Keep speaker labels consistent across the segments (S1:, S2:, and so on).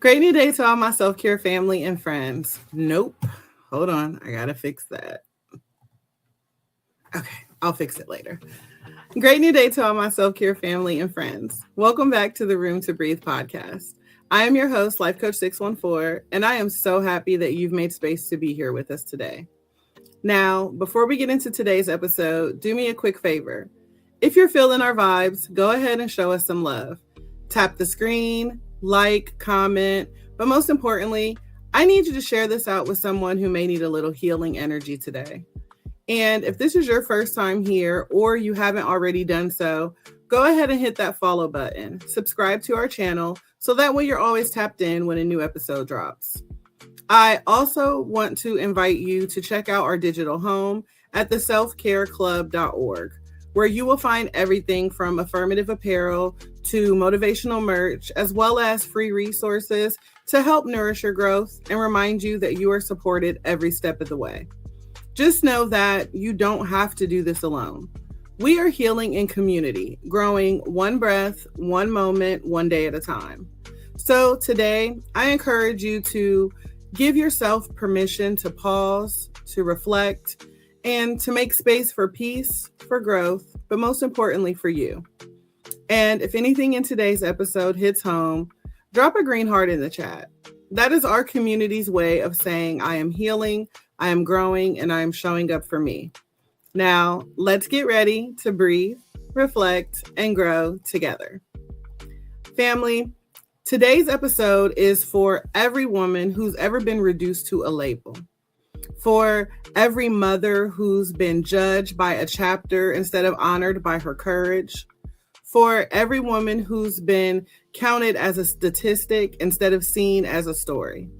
S1: Great new day to all my self-care family and friends. Nope. Hold on. I gotta fix that. Okay, I'll fix it later. Great new day to all my self-care family and friends. Welcome back to the Room2Breathe Podcast. I am your host, Life Coach 614, and I am so happy that you've made space to be here with us today. Now, before we get into today's episode, do me a quick favor. If you're feeling our vibes, go ahead and show us some love. Tap the screen, like, comment, but most importantly, I need you to share this out with someone who may need a little healing energy today. And if this is your first time here or you haven't already done so, go ahead and hit that follow button. Subscribe to our channel so that way you're always tapped in when a new episode drops. I also want to invite you to check out our digital home at theselfcareclub.org, where you will find everything from affirmative apparel to motivational merch, as well as free resources to help nourish your growth and remind you that you are supported every step of the way. Just know that you don't have to do this alone. We are healing in community, growing one breath, one moment, one day at a time. So today, I encourage you to give yourself permission to pause, to reflect, and to make space for peace, for growth, but most importantly for you. And if anything in today's episode hits home, drop a green heart in the chat. That is our community's way of saying I am healing, I am growing, and I am showing up for me. Now, let's get ready to breathe, reflect, and grow together. Family, today's episode is for every woman who's ever been reduced to a label. For every mother who's been judged by a chapter instead of honored by her courage. For every woman who's been counted as a statistic instead of seen as a story.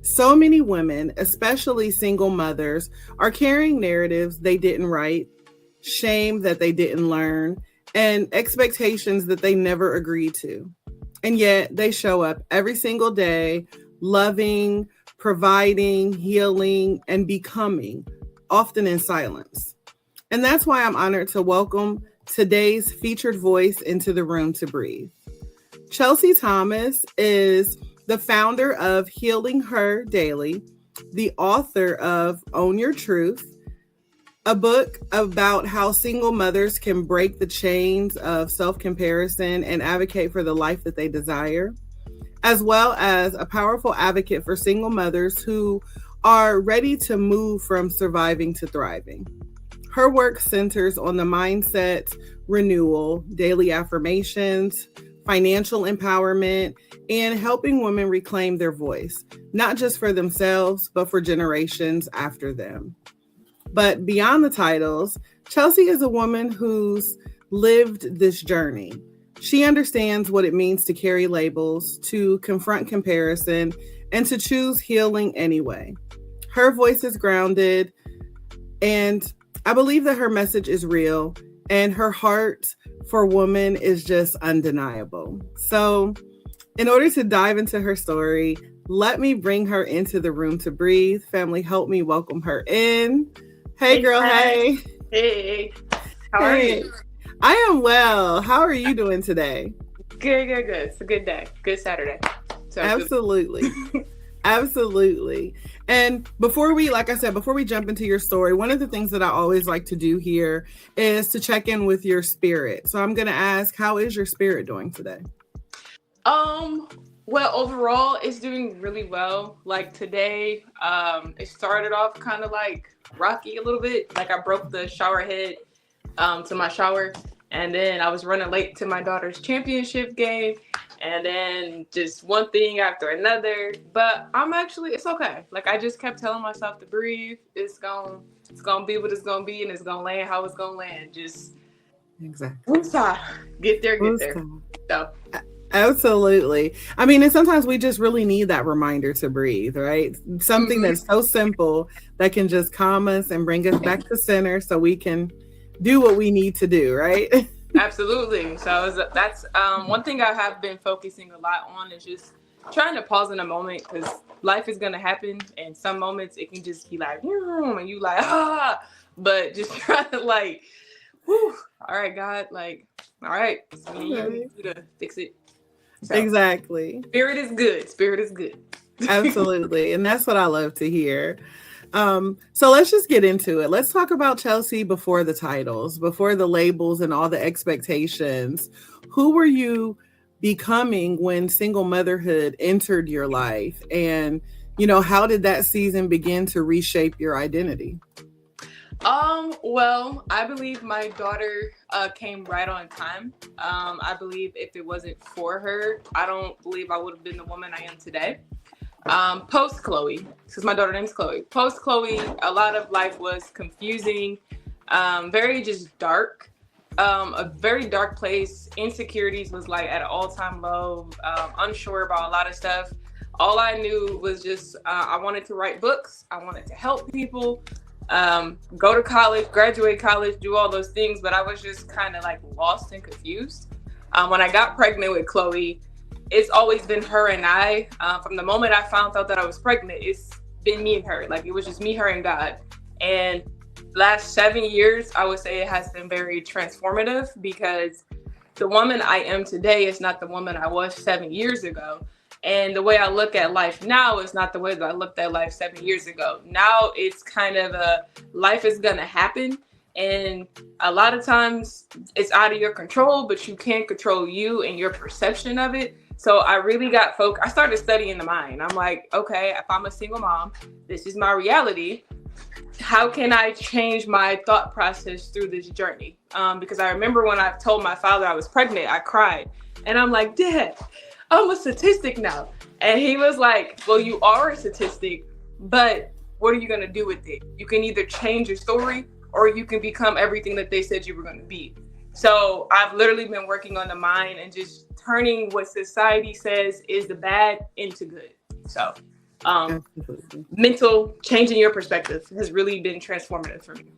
S1: So many women, especially single mothers, are carrying narratives they didn't write, shame that they didn't learn, and expectations that they never agreed to. And yet they show up every single day, loving, providing, healing, and becoming, often in silence. And that's why I'm honored to welcome today's featured voice into the Room to Breathe. Chelsea Thomas is the founder of Healing Her Daily, the author of Own Your Truth, a book about how single mothers can break the chains of self-comparison and advocate for the life that they desire, as well as a powerful advocate for single mothers who are ready to move from surviving to thriving. Her work centers on the mindset, renewal, daily affirmations, financial empowerment, and helping women reclaim their voice, not just for themselves, but for generations after them. But beyond the titles, Chelsea is a woman who's lived this journey. She understands what it means to carry labels, to confront comparison, and to choose healing anyway. Her voice is grounded, and I believe that her message is real, and her heart for women is just undeniable. So, in order to dive into her story, let me bring her into the Room to Breathe. Family, help me welcome her in. Hey, girl, hey.
S2: Hey. How are you?
S1: I am well. How are you doing today?
S2: Good. It's a good day. Good Saturday. So
S1: absolutely. Absolutely. And before we jump into your story, one of the things that I always like to do here is to check in with your spirit. So I'm going to ask, how is your spirit doing today?
S2: Well, overall, it's doing really well. Like today, it started off kind of like rocky a little bit. Like I broke the shower head to my shower, and then I was running late to my daughter's championship game, and then just one thing after another. But it's okay. Like I just kept telling myself to breathe. It's gonna be what it's gonna be, and it's gonna land how it's gonna land. Just
S1: exactly.
S2: Get there. So.
S1: Absolutely. I mean, and sometimes we just really need that reminder to breathe, right? Something that's so simple that can just calm us and bring us back to center so we can do what we need to do, right?
S2: Absolutely. So that's one thing I have been focusing a lot on is just trying to pause in a moment, because life is going to happen. And some moments it can just be like, and you like, but just try to like, whew, all right, God, like, all right, it's me, you to fix it. So
S1: Exactly.
S2: spirit is good. Spirit is good.
S1: Absolutely. And that's what I love to hear. So let's just get into it. Let's talk about Chelsea before the titles, before the labels and all the expectations. Who were you becoming when single motherhood entered your life? And, how did that season begin to reshape your identity?
S2: Well, I believe my daughter came right on time. I believe if it wasn't for her, I don't believe I would have been the woman I am today. Post Chloe, because my daughter name's Chloe. Post Chloe, a lot of life was confusing, very just dark, a very dark place. Insecurities was like at an all-time low, unsure about a lot of stuff. All I knew was just I wanted to write books. I wanted to help people, go to college, graduate college, do all those things. But I was just kind of like lost and confused. When I got pregnant with Chloe, it's always been her and I. From the moment I found out that I was pregnant, it's been me and her. Like, it was just me, her, and God. And last 7 years, I would say it has been very transformative, because the woman I am today is not the woman I was 7 years ago. And the way I look at life now is not the way that I looked at life 7 years ago. Now it's kind of life is going to happen. And a lot of times it's out of your control, but you can't control you and your perception of it. So I really got focused. I started studying the mind. I'm like, okay, if I'm a single mom, this is my reality. How can I change my thought process through this journey? Because I remember when I told my father I was pregnant, I cried. And I'm like, Dad, I'm a statistic now. And he was like, well, you are a statistic, but what are you going to do with it? You can either change your story, or you can become everything that they said you were going to be. So I've literally been working on the mind and just turning what society says is the bad into good. So mental changing your perspective has really been transformative for me.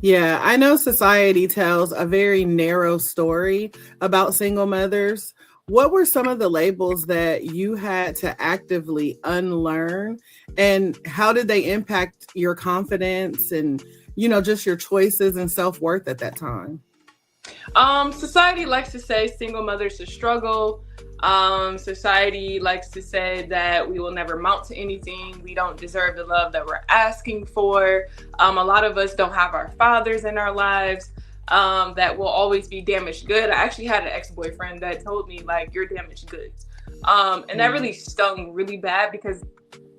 S1: Yeah, I know society tells a very narrow story about single mothers. What were some of the labels that you had to actively unlearn, and how did they impact your confidence and, just your choices and self-worth at that time?
S2: Society likes to say single mothers to struggle. Society likes to say that we will never amount to anything. We don't deserve the love that we're asking for. A lot of us don't have our fathers in our lives. That will always be damaged good. I actually had an ex-boyfriend that told me, like, you're damaged goods. And that really stung really bad, because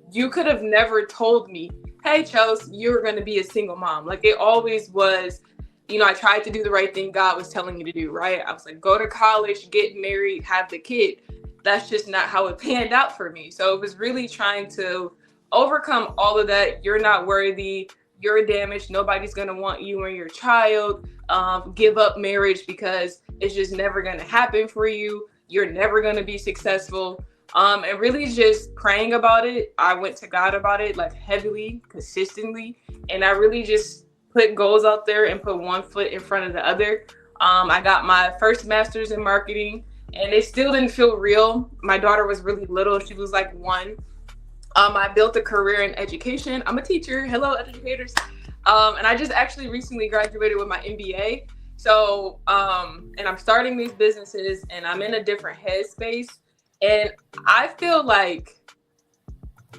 S2: you could have never told me, hey, Chelsea, you're going to be a single mom. Like, it always was, I tried to do the right thing God was telling me to do, right? I was like, go to college, get married, have the kid. That's just not how it panned out for me. So it was really trying to overcome all of that. You're not worthy. You're damaged. Nobody's going to want you or your child. Give up marriage because it's just never going to happen for you. You're never going to be successful. And really just praying about it. I went to God about it, like, heavily, consistently. And I really just put goals out there and put one foot in front of the other. I got my first master's in marketing, and it still didn't feel real. My daughter was really little. She was like 1. I built a career in education. I'm a teacher. Hello, educators. And I just actually recently graduated with my MBA. So, and I'm starting these businesses, and I'm in a different headspace. And I feel like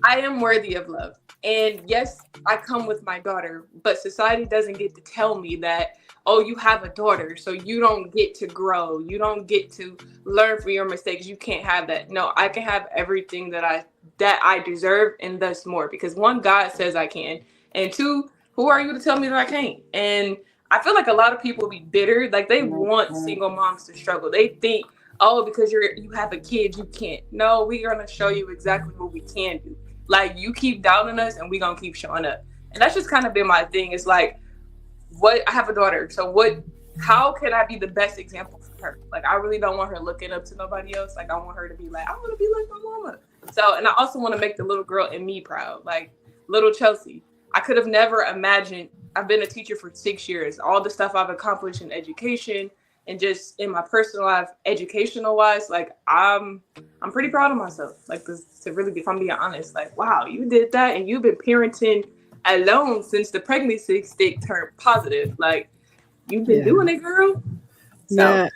S2: I am worthy of love. And yes, I come with my daughter, but society doesn't get to tell me that, oh, you have a daughter, so you don't get to grow. You don't get to learn from your mistakes. You can't have that. No, I can have everything that I deserve, and thus more, because 1, God says I can, and 2, who are you to tell me that I can't? And I feel like a lot of people be bitter. Like, they want single moms to struggle. They think, oh, because you have a kid, you can't. No, we're going to show you exactly what we can do. Like, you keep doubting us, and we're going to keep showing up. And that's just kind of been my thing. It's like, I have a daughter. So how can I be the best example for her? Like, I really don't want her looking up to nobody else. Like, I want her to be like, I want to be like my mama. So, and I also want to make the little girl in me proud. Like, little Chelsea. I could have never imagined. I've been a teacher for 6 years. All the stuff I've accomplished in education and just in my personal life, educational wise, like, I'm pretty proud of myself. Like, to really be, if I'm being honest, like, wow, you did that, and you've been parenting alone since the pregnancy stick turned positive. Like, you've been doing it, girl.
S1: So. Yeah.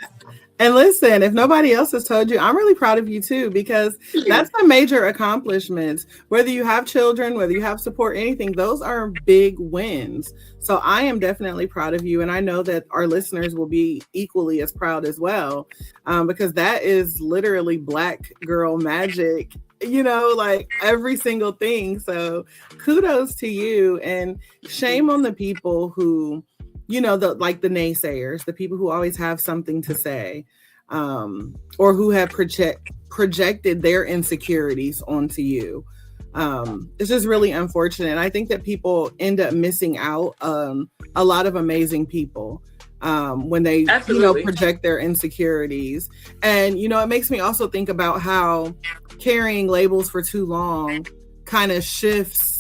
S1: And listen, if nobody else has told you, I'm really proud of you too, because that's a major accomplishment. Whether you have children, whether you have support, anything, those are big wins. So I am definitely proud of you. And I know that our listeners will be equally as proud as well, because that is literally Black girl magic, like every single thing. So kudos to you, and shame on the people who, the naysayers, the people who always have something to say, or who have projected their insecurities onto you. It's just really unfortunate. I think that people end up missing out a lot of amazing people when they, project their insecurities. And, it makes me also think about how carrying labels for too long kind of shifts,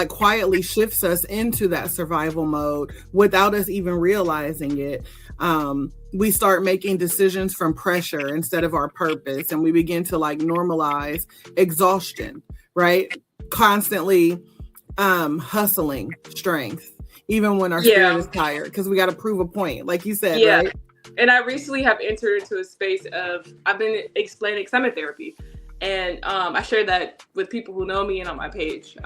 S1: quietly shifts us into that survival mode without us even realizing it. We start making decisions from pressure instead of our purpose, and we begin to normalize exhaustion, right? Constantly hustling strength, even when our spirit is tired, because we got to prove a point, like you said, right?
S2: And I recently have entered into a space of, I've been explaining, because I'm in therapy, and I share that with people who know me and on my page.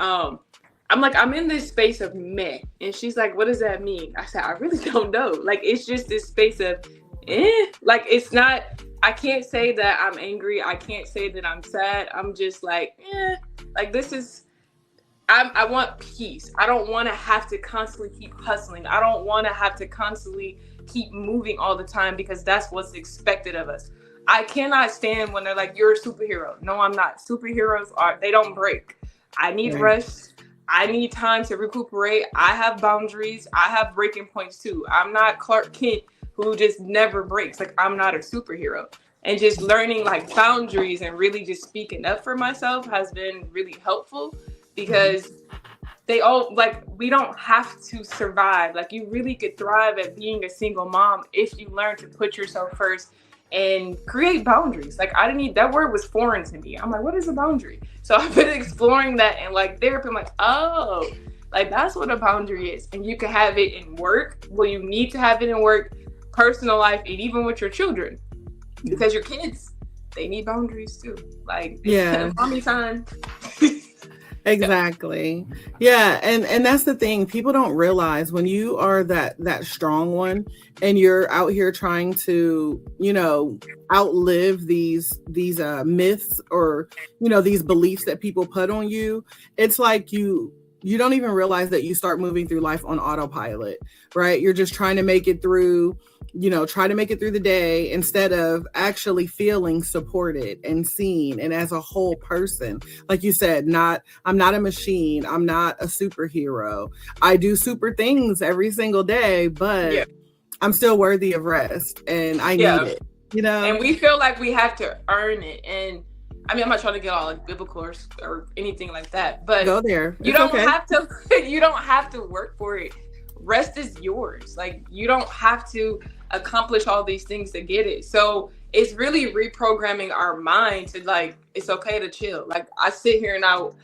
S2: I'm like, I'm in this space of meh. And she's like, what does that mean? I said, I really don't know. It's just this space of it's not, I can't say that I'm angry. I can't say that I'm sad. I'm just this is, I want peace. I don't want to have to constantly keep hustling. I don't want to have to constantly keep moving all the time, because that's what's expected of us. I cannot stand when they're like, you're a superhero. No, I'm not. Superheroes they don't break. I need rest. I need time to recuperate. I have boundaries. I have breaking points too. I'm not Clark Kent who just never breaks. I'm not a superhero. And just learning boundaries and really just speaking up for myself has been really helpful, because they all we don't have to survive. You really could thrive at being a single mom if you learn to put yourself first and create boundaries. That word was foreign to me. I'm like, what is a boundary? So I've been exploring that, and therapy, I'm like, oh, that's what a boundary is. And you can have it in work. Well, you need to have it in work, personal life, and even with your children, because your kids, they need boundaries too. Mommy time.
S1: Exactly. Yeah. And that's the thing. People don't realize when you are that strong one, and you're out here trying to, outlive these myths, or, these beliefs that people put on you. It's like you don't even realize that you start moving through life on autopilot, right? You're just trying to make it through, the day, instead of actually feeling supported and seen, and as a whole person. Like you said, I'm not a machine. I'm not a superhero. I do super things every single day, but I'm still worthy of rest, and I need it,
S2: And we feel like we have to earn it. And I mean, I'm not trying to get all biblical or anything like that, but
S1: go there.
S2: You don't have to. You don't have to work for it. Rest is yours. You don't have to accomplish all these things to get it. So it's really reprogramming our mind to it's okay to chill. I sit here and I'll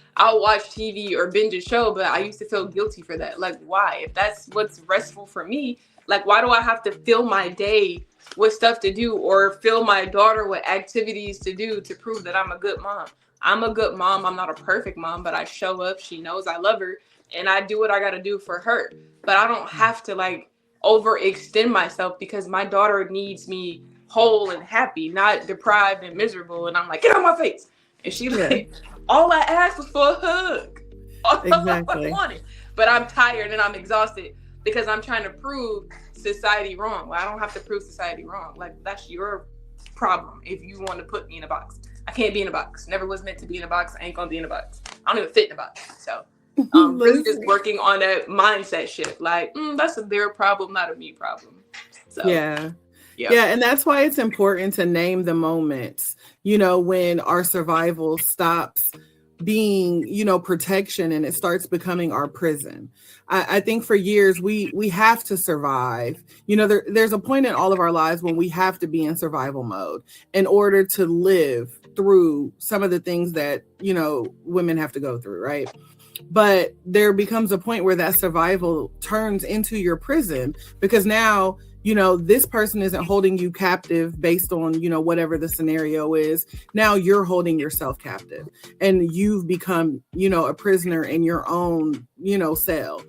S2: watch TV or binge a show, but I used to feel guilty for that. Why? If that's what's restful for me, why do I have to fill my day with stuff to do, or fill my daughter with activities to do to prove that I'm a good mom? I'm a good mom. I'm not a perfect mom, but I show up. She knows I love her, and I do what I got to do for her. But I don't have to overextend myself, because my daughter needs me whole and happy, not deprived and miserable. And I'm like, get on my face. And she all I asked was for a hug. Exactly. I wanted. But I'm tired and I'm exhausted, because I'm trying to prove society wrong. Well, I don't have to prove society wrong. That's your problem if you want to put me in a box. I can't be in a box. Never was meant to be in a box. I ain't gonna be in a box. I don't even fit in a box. So really just working on that mindset shift. That's their problem, not a me problem. So
S1: yeah. And that's why it's important to name the moments, when our survival stops being, protection, and it starts becoming our prison. I think for years we have to survive. There's a point in all of our lives when we have to be in survival mode in order to live through some of the things that, women have to go through, right? But there becomes a point where that survival turns into your prison, because now this person isn't holding you captive based on, whatever the scenario is. Now you're holding yourself captive and you've become, a prisoner in your own, cell.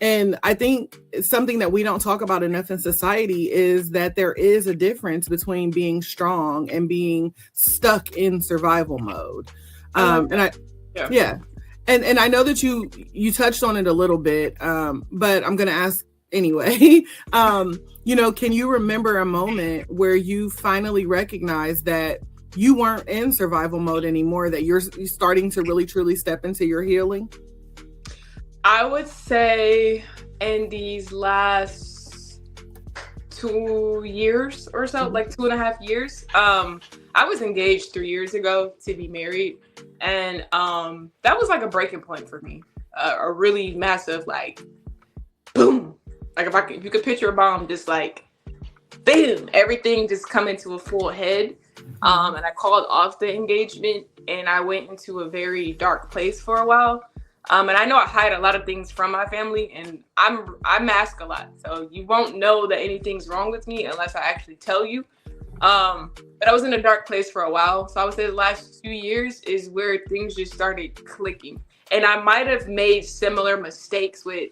S1: And I think something that we don't talk about enough in society is that there is a difference between being strong and being stuck in survival mode. Yeah. And I know that you touched on it a little bit, but I'm going to ask anyway. Can you remember a moment where you finally recognized that you weren't in survival mode anymore, that you're starting to really truly step into your healing?
S2: I would say in these last 2 years or so, like 2.5 years, I was engaged 3 years ago to be married. And that was like a breaking point for me, a really massive, like, boom. Like if you could picture a bomb, just like, boom, everything just coming to a full head. And I called off the engagement and I went into a very dark place for a while. And I know I hide a lot of things from my family and I mask a lot. So you won't know that anything's wrong with me unless I actually tell you. But I was in a dark place for a while. So I would say the last 2 years is where things just started clicking. And I might have made similar mistakes with,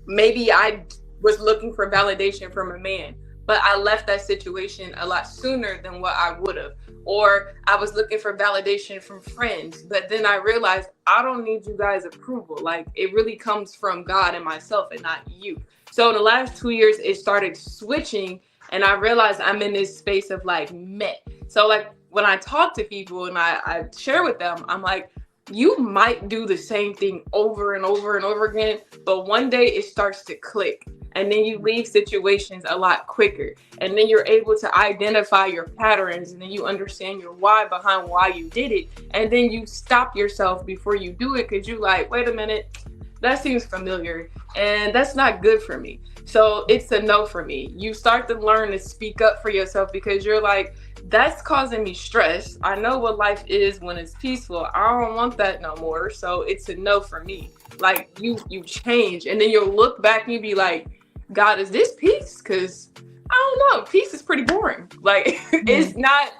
S2: maybe I was looking for validation from a man, but I left that situation a lot sooner than what I would have. Or I was looking for validation from friends, but then I realized I don't need you guys' approval. Like, it really comes from God and myself and not you. So in the last 2 years, it started switching and I realized I'm in this space of like, meh. So like when I talk to people and I share with them, I'm like, you might do the same thing over and over and over again, but one day it starts to click and then you leave situations a lot quicker. And then you're able to identify your patterns and then you understand your why behind why you did it. And then you stop yourself before you do it because you're like, wait a minute, that seems familiar and that's not good for me. So it's a no for me. You start to learn to speak up for yourself because you're like, that's causing me stress. I know what life is when it's peaceful. I don't want that no more. So it's a no for me. Like you change and then you'll look back and you be like, God, is this peace? Because I don't know. Peace is pretty boring. Like it's not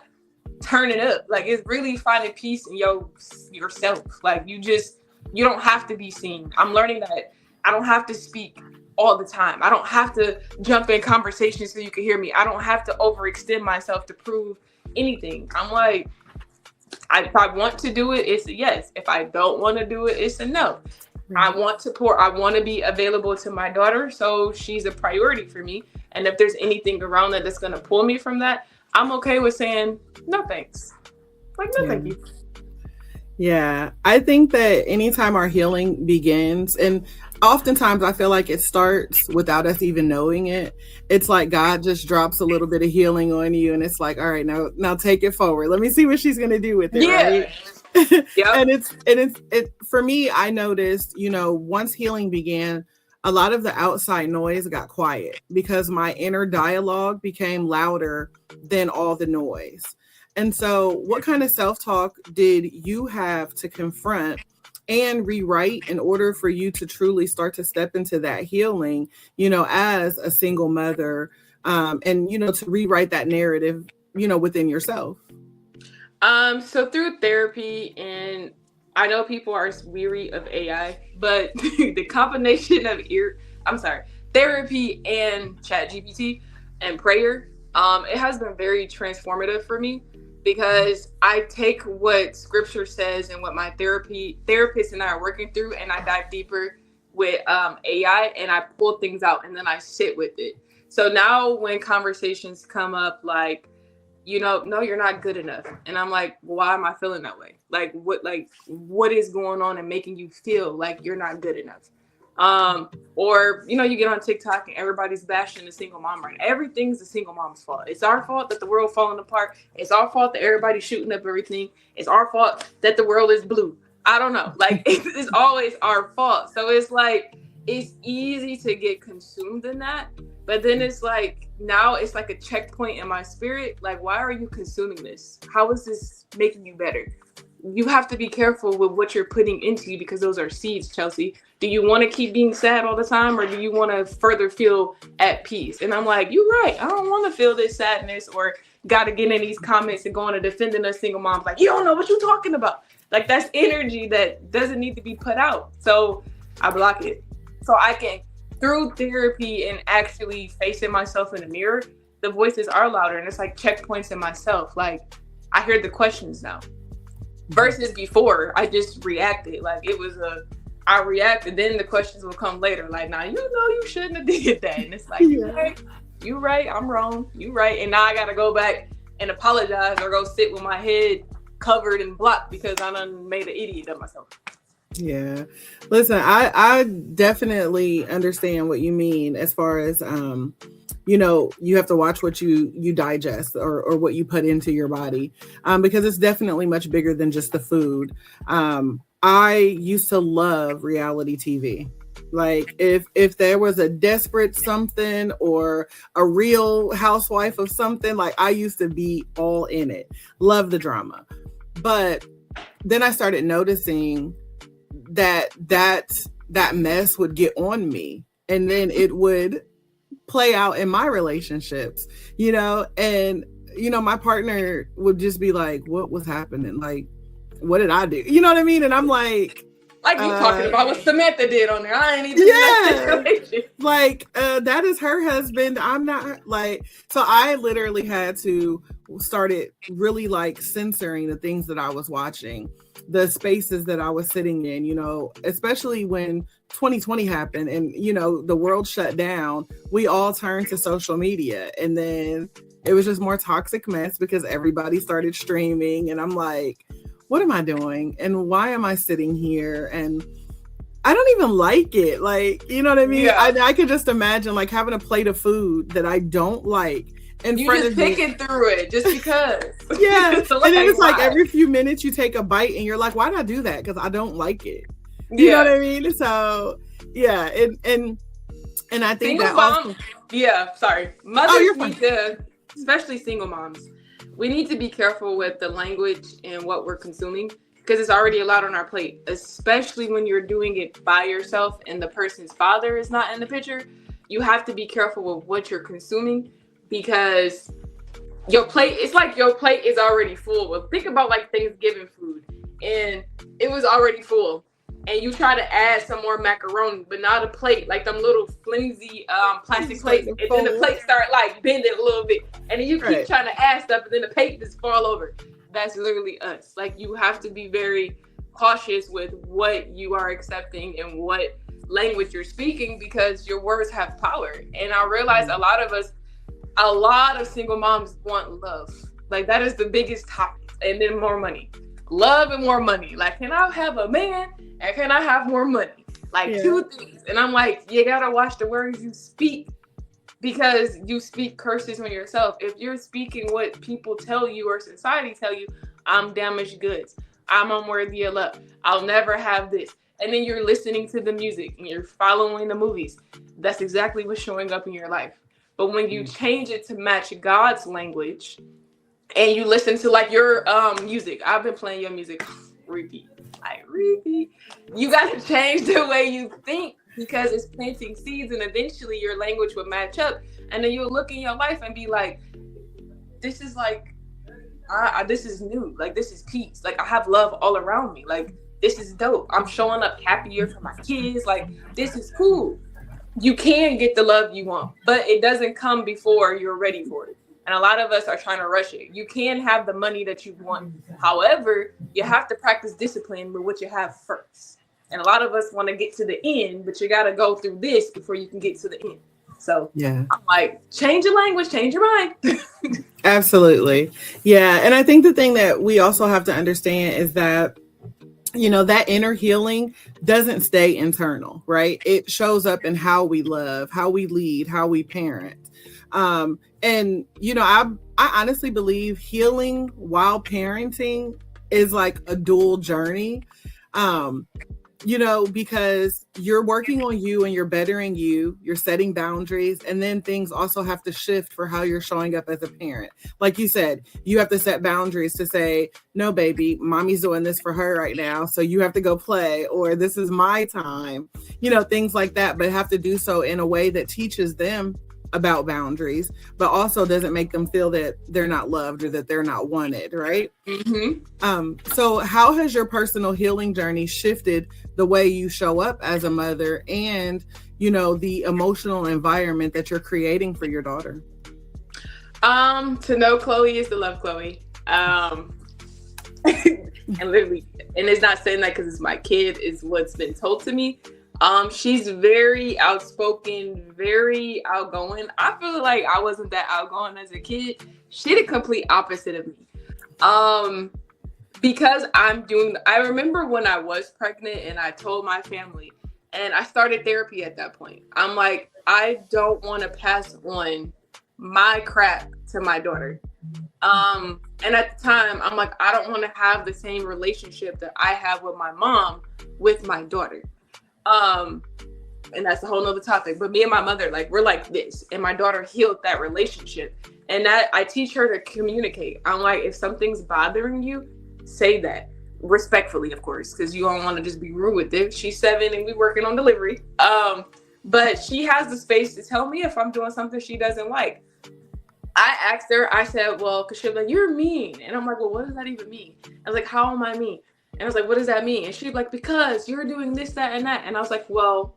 S2: turning up. Like it's really finding peace in yourself. Like you don't have to be seen. I'm learning that I don't have to speak all the time. I don't have to jump in conversations so you can hear me. I don't have to overextend myself to prove anything. I'm like, if I want to do it, it's a yes. If I don't want to do it, it's a no. I want to I want to be available to my daughter, so she's a priority for me. And if there's anything around that that's going to pull me from that, I'm okay with saying, no thanks. Like, no, thank you.
S1: Yeah, I think that anytime our healing begins, and oftentimes I feel like it starts without us even knowing it. It's like God just drops a little bit of healing on you, and it's like, all right, now take it forward. Let me see what she's gonna do with it.
S2: Yeah.
S1: Right? Yep. and it's for me. I noticed, once healing began, a lot of the outside noise got quiet because my inner dialogue became louder than all the noise. And so what kind of self-talk did you have to confront and rewrite in order for you to truly start to step into that healing, as a single mother, and, to rewrite that narrative, within yourself?
S2: So through therapy, and I know people are weary of AI, but the combination of therapy and ChatGPT and prayer, it has been very transformative for me. Because I take what scripture says and what my therapist and I are working through, and I dive deeper with AI and I pull things out and then I sit with it. So now when conversations come up like, no, you're not good enough. And I'm like, why am I feeling that way? Like what is going on and making you feel like you're not good enough? Or, you get on TikTok and everybody's bashing the single mom right now. Everything's the single mom's fault. It's our fault that the world falling apart. It's our fault that everybody's shooting up everything. It's our fault that the world is blue. I don't know. Like it's always our fault. So it's like, it's easy to get consumed in that. But then it's like, now it's like a checkpoint in my spirit. Like, why are you consuming this? How is this making you better? you have to be careful with what you're putting into you, because those are seeds, Chelsea. Do you want to keep being sad all the time, or do you want to further feel at peace? And I'm like, you're right. I don't want to feel this sadness, or got to get in these comments and going to defending us single moms. Like, you don't know what you're talking about. Like, that's energy that doesn't need to be put out. So I block it. So I can, through therapy and actually facing myself in the mirror, the voices are louder, and it's like checkpoints in myself. Like, I hear the questions now. Versus before, I just reacted. Like, I reacted, then the questions will come later. Like, now, you shouldn't have did that. And it's like, you right, I'm wrong, you right. And now I got to go back and apologize, or go sit with my head covered and blocked because I done made an idiot of myself.
S1: Yeah. Listen, I definitely understand what you mean as far as, you have to watch what you digest or what you put into your body, because it's definitely much bigger than just the food. I used to love reality TV. Like, if there was a desperate something or a Real Housewife of something, like, I used to be all in it. Love the drama. But then I started noticing that mess would get on me, and then it would play out in my relationships, and my partner would just be like, what was happening? Like, what did I do? You know what I mean? And I'm like
S2: you talking about what Samantha did on there. I ain't even in that situation.
S1: Like, that is her husband. I'm not, like, so I literally had to started really like censoring the things that I was watching, the spaces that I was sitting in, especially when 2020 happened and, the world shut down. We all turned to social media, and then it was just more toxic mess because everybody started streaming, and I'm like, what am I doing? And why am I sitting here? And I don't even like it. Like, you know what I mean? Yeah. I could just imagine like having a plate of food that I don't like in front of me. You just
S2: picking through it just because.
S1: Yeah. So and then it's like every few minutes you take a bite and you're like, why did I do that? Because I don't like it. You know what I mean? So yeah. And I think
S2: single mom, mothers need to, especially single moms, we need to be careful with the language and what we're consuming, because it's already a lot on our plate, especially when you're doing it by yourself and the person's father is not in the picture. You have to be careful with what you're consuming, because your plate is already full. Well, think about like Thanksgiving food, and it was already full, and you try to add some more macaroni, but not a plate, like them little flimsy plastic plates, and then the plate start like bending a little bit, and then you keep trying to add stuff, and then the plate just fall over. That's literally us. Like, you have to be very cautious with what you are accepting and what language you're speaking, because your words have power. And I realize a lot of single moms want love. Like, that is the biggest topic. And then more money. Love and more money. Like, can I have a man and can I have more money? Like, two things. And I'm like, you gotta watch the words you speak, because you speak curses on yourself. If you're speaking what people tell you or society tell you, I'm damaged goods, I'm unworthy of love, I'll never have this, and then you're listening to the music and you're following the movies, that's exactly what's showing up in your life. But when you change it to match God's language, and you listen to like your music, I've been playing your music repeat. You got to change the way you think, because it's planting seeds, and eventually your language will match up, and then you'll look in your life and be like, this is like, this is new, like this is peace, like I have love all around me, like this is dope, I'm showing up happier for my kids, like this is cool. You can get the love you want, but it doesn't come before you're ready for it. And a lot of us are trying to rush it. You can have the money that you want. However, you have to practice discipline with what you have first. And a lot of us want to get to the end, but you got to go through this before you can get to the end. So I'm like, change your language, change your mind.
S1: Absolutely. Yeah. And I think the thing that we also have to understand is that, that inner healing doesn't stay internal, right? It shows up in how we love, how we lead, how we parent. And, I honestly believe healing while parenting is like a dual journey. because you're working on you and you're bettering you're setting boundaries, and then things also have to shift for how you're showing up as a parent. Like you said, you have to set boundaries to say, no, baby, mommy's doing this for her right now, so you have to go play, or this is my time, things like that, but have to do so in a way that teaches them about boundaries, but also doesn't make them feel that they're not loved or that they're not wanted, right? So how has your personal healing journey shifted the way you show up as a mother and, the emotional environment that you're creating for your daughter?
S2: To know Chloe is to love Chloe. And literally, and it's not saying that because it's my kid, is what's been told to me. She's very outspoken, very outgoing. I feel like I wasn't that outgoing as a kid. She the complete opposite of me. Because I remember when I was pregnant and I told my family, and I started therapy at that point. I'm like, I don't want to pass on my crap to my daughter. And at the time, I'm like, I don't want to have the same relationship that I have with my mom with my daughter. And that's a whole nother topic, but me and my mother, like, we're like this, and my daughter healed that relationship, and that I teach her to communicate. I'm like, if something's bothering you, say that respectfully, of course, because you don't want to just be rude with it. She's 7 and we working on delivery. But she has the space to tell me if I'm doing something she doesn't like. I asked her, I said, well, because she was like, you're mean. And I'm like, well, what does that even mean? I was like, how am I mean? And I was like, what does that mean? And she's like, because you're doing this, that, and that. And I was like, well,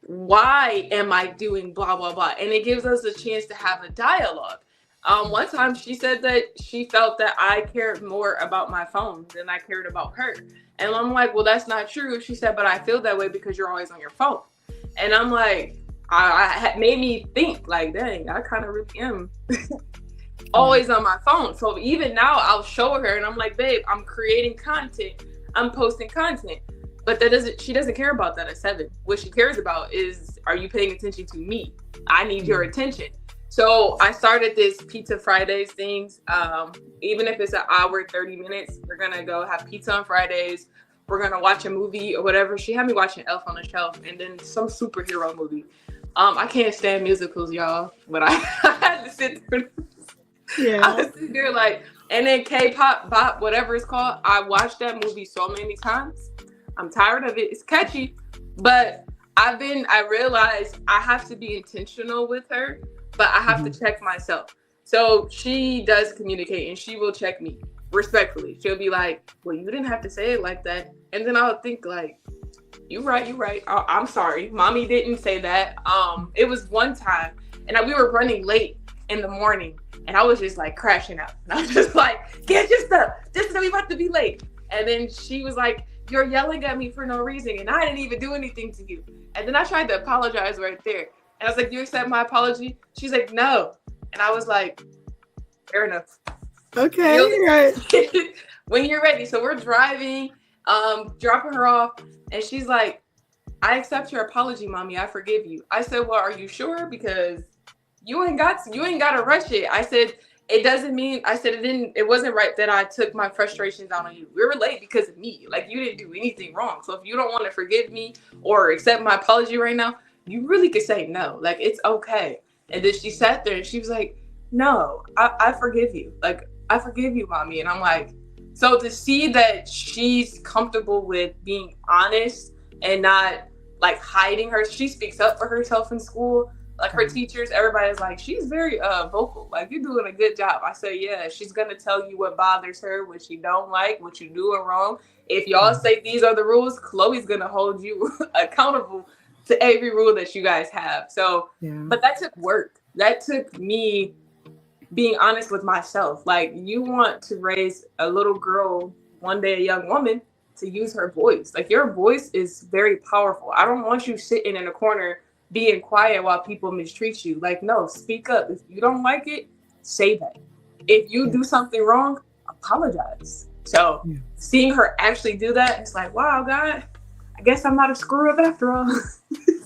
S2: why am I doing blah, blah, blah? And it gives us a chance to have a dialogue. One time she said that she felt that I cared more about my phone than I cared about her. And I'm like, well, that's not true. She said, but I feel that way because you're always on your phone. And I'm like, I made me think like, dang, I kind of really am always on my phone. So even now I'll show her and I'm like, babe, I'm creating content. I'm posting content. But she doesn't care about that at 7. What she cares about is, are you paying attention to me? I need your attention. So I started this Pizza Fridays things. Even if it's an hour, 30 minutes, we're going to go have pizza on Fridays. We're going to watch a movie or whatever. She had me watching Elf on the Shelf and then some superhero movie. I can't stand musicals, y'all, but I had to sit through. Yeah. I was sitting there like, and then K-pop, bop, whatever it's called. I watched that movie so many times. I'm tired of it. It's catchy, but I realized I have to be intentional with her, but I have to check myself. So she does communicate and she will check me respectfully. She'll be like, well, you didn't have to say it like that. And then I'll think like, you're right. I'm sorry. Mommy didn't say that. It was one time and we were running late in the morning and I was just like crashing out. And I was just like, get your stuff. Just we about to be late. And then she was like, you're yelling at me for no reason. And I didn't even do anything to you. And then I tried to apologize right there. And I was like, you accept my apology? She's like, no. And I was like, fair enough.
S1: Okay, right.
S2: When you're ready. So we're driving, dropping her off. And she's like, I accept your apology, mommy. I forgive you. I said, well, are you sure? Because you ain't got to rush it. I said, it doesn't mean, I said, it wasn't right that I took my frustrations out on you. We were late because of me. Like, you didn't do anything wrong. So if you don't want to forgive me or accept my apology right now, you really could say no. Like, it's okay. And then she sat there and she was like, no, I forgive you. Like, I forgive you, mommy. And I'm like, so to see that she's comfortable with being honest and not like hiding her, she speaks up for herself in school. Like her teachers, everybody's like, she's very vocal. Like, you're doing a good job. I said, yeah, she's going to tell you what bothers her, what she don't like, what you're doing wrong. If y'all say these are the rules, Chloe's going to hold you accountable to every rule that you guys have. So, but that took work. That took me being honest with myself. Like, you want to raise a little girl, one day a young woman, to use her voice. Like, your voice is very powerful. I don't want you sitting in a corner being quiet while people mistreat you. Like, no, speak up. If you don't like it, say that. If you do something wrong, apologize. So seeing her actually do that, it's like, wow, God, I guess I'm not a screw up after all.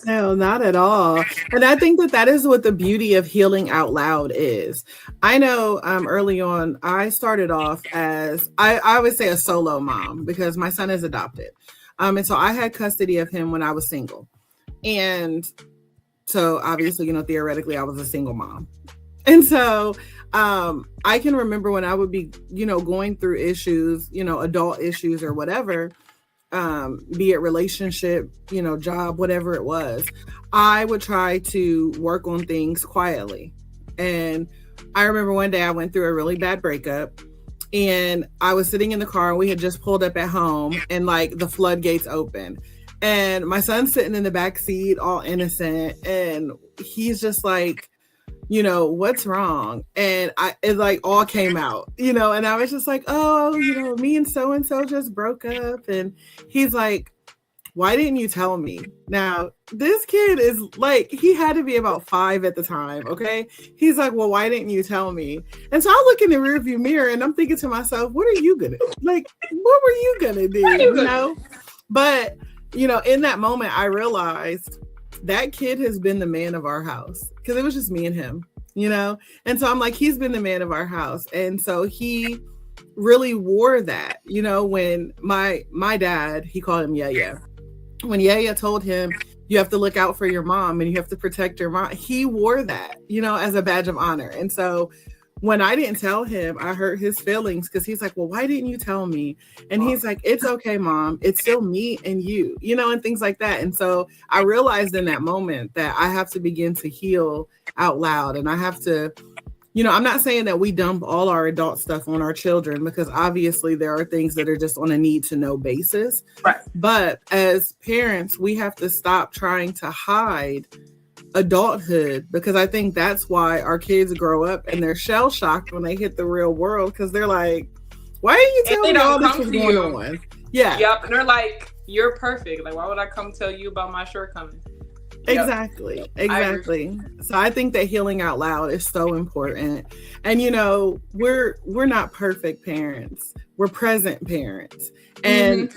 S1: No, not at all. And I think that is what the beauty of healing out loud is. I know early on, I started off as, I would say a solo mom because my son is adopted. And so I had custody of him when I was single. And so obviously, theoretically I was a single mom. And so I can remember when I would be, going through issues, adult issues or whatever, be it relationship, job, whatever it was, I would try to work on things quietly. And I remember one day I went through a really bad breakup and I was sitting in the car and we had just pulled up at home and like the floodgates open. And my son's sitting in the back seat, all innocent. And he's just like, what's wrong? And it like all came out, and I was just like, oh, me and so just broke up. And he's like, why didn't you tell me? Now, this kid is like, he had to be about 5 at the time. Okay. He's like, well, why didn't you tell me? And so I look in the rearview mirror and I'm thinking to myself, what are you going to like? What were you going to do? But, in that moment, I realized that kid has been the man of our house because it was just me and him, And so I'm like, he's been the man of our house. And so he really wore that, when my dad, he called him Yaya. When Yaya told him, you have to look out for your mom and you have to protect your mom, he wore that, as a badge of honor. And so when I didn't tell him, I hurt his feelings because he's like, well, why didn't you tell me? And he's like, it's okay, Mom. It's still me and you, and things like that. And so I realized in that moment that I have to begin to heal out loud. And I have to, I'm not saying that we dump all our adult stuff on our children because obviously there are things that are just on a need to know basis.
S2: Right.
S1: But as parents, we have to stop trying to hide adulthood because I think that's why our kids grow up and they're shell shocked when they hit the real world because they're like, why didn't you tell me all this was going on? Yeah.
S2: Yep. And they're like, you're perfect. Like, why would I come tell you about my shortcomings? Yep.
S1: Exactly. So I think that healing out loud is so important. And we're not perfect parents. We're present parents. And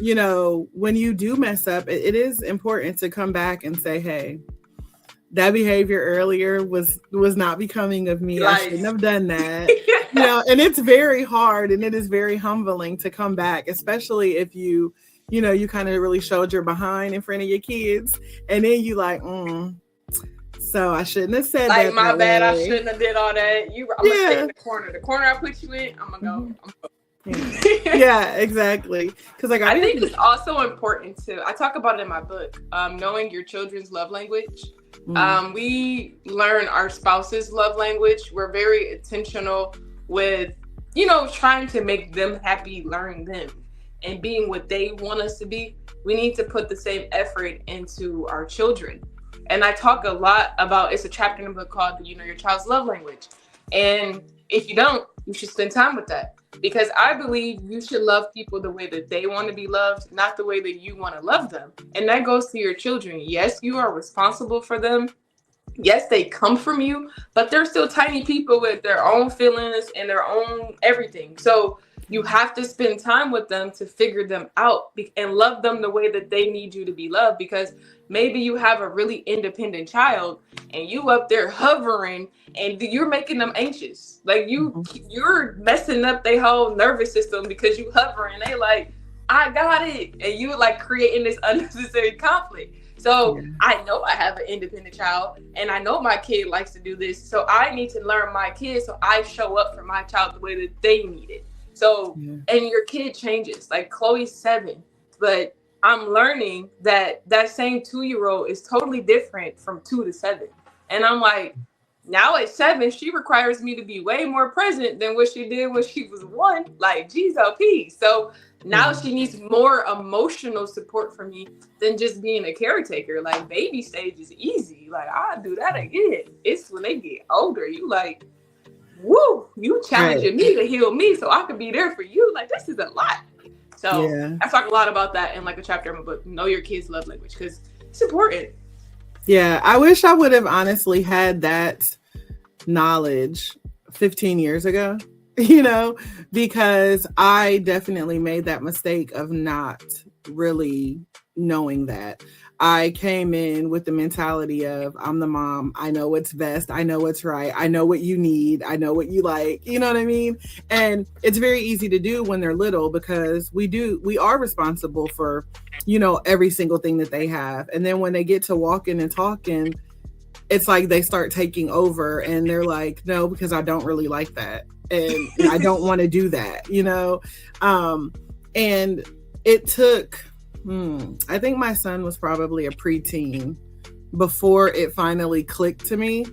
S1: when you do mess up, it is important to come back and say, hey, that behavior earlier was not becoming of me. I shouldn't have done that. And it's very hard and it is very humbling to come back, especially if you kind of really showed your behind in front of your kids. And then you like, so I shouldn't have said that.
S2: Like, my bad. I shouldn't have did all that. I'm going to stay in the corner. The corner I put you in, I'm going to go.
S1: Yeah, exactly. Because I
S2: think it's also important to, I talk about it in my book, knowing your children's love language. We learn our spouse's love language. We're very intentional with, trying to make them happy, learning them and being what they want us to be. We need to put the same effort into our children. And I talk a lot about, it's a chapter in the book called, your child's love language. And if you don't, you should spend time with that. Because I believe you should love people the way that they want to be loved, not the way that you want to love them. And that goes to your children. Yes, you are responsible for them. Yes, they come from you, but they're still tiny people with their own feelings and their own everything. So you have to spend time with them to figure them out and love them the way that they need you to be loved. Because maybe you have a really independent child and you up there hovering and you're making them anxious. Like you're messing up their whole nervous system because you hovering. They like, I got it. And you like creating this unnecessary conflict. So I know I have an independent child and I know my kid likes to do this. So I need to learn my kid so I show up for my child the way that they need it. So, and your kid changes. Like Chloe's 7, but I'm learning that same 2-year-old is totally different from 2 to 7. And I'm like, now at 7, she requires me to be way more present than what she did when she was 1. Like, geez, LP. So now she needs more emotional support from me than just being a caretaker. Like, baby stage is easy. Like, I'll do that again. It's when they get older, you like, woo, you challenging me to heal me so I can be there for you. Like, this is a lot. So I talk a lot about that in like a chapter in my book, Know Your Kids' Love Language, because it's important.
S1: Yeah, I wish I would have honestly had that knowledge 15 years ago, because I definitely made that mistake of not really, knowing that. I came in with the mentality of I'm the mom. I know what's best. I know what's right. I know what you need. I know what you like. You know what I mean? And it's very easy to do when they're little because we are responsible for, every single thing that they have. And then when they get to walking and talking, it's like they start taking over and they're like, no, because I don't really like that. And I don't want to do that, and it took, I think my son was probably a preteen before it finally clicked to me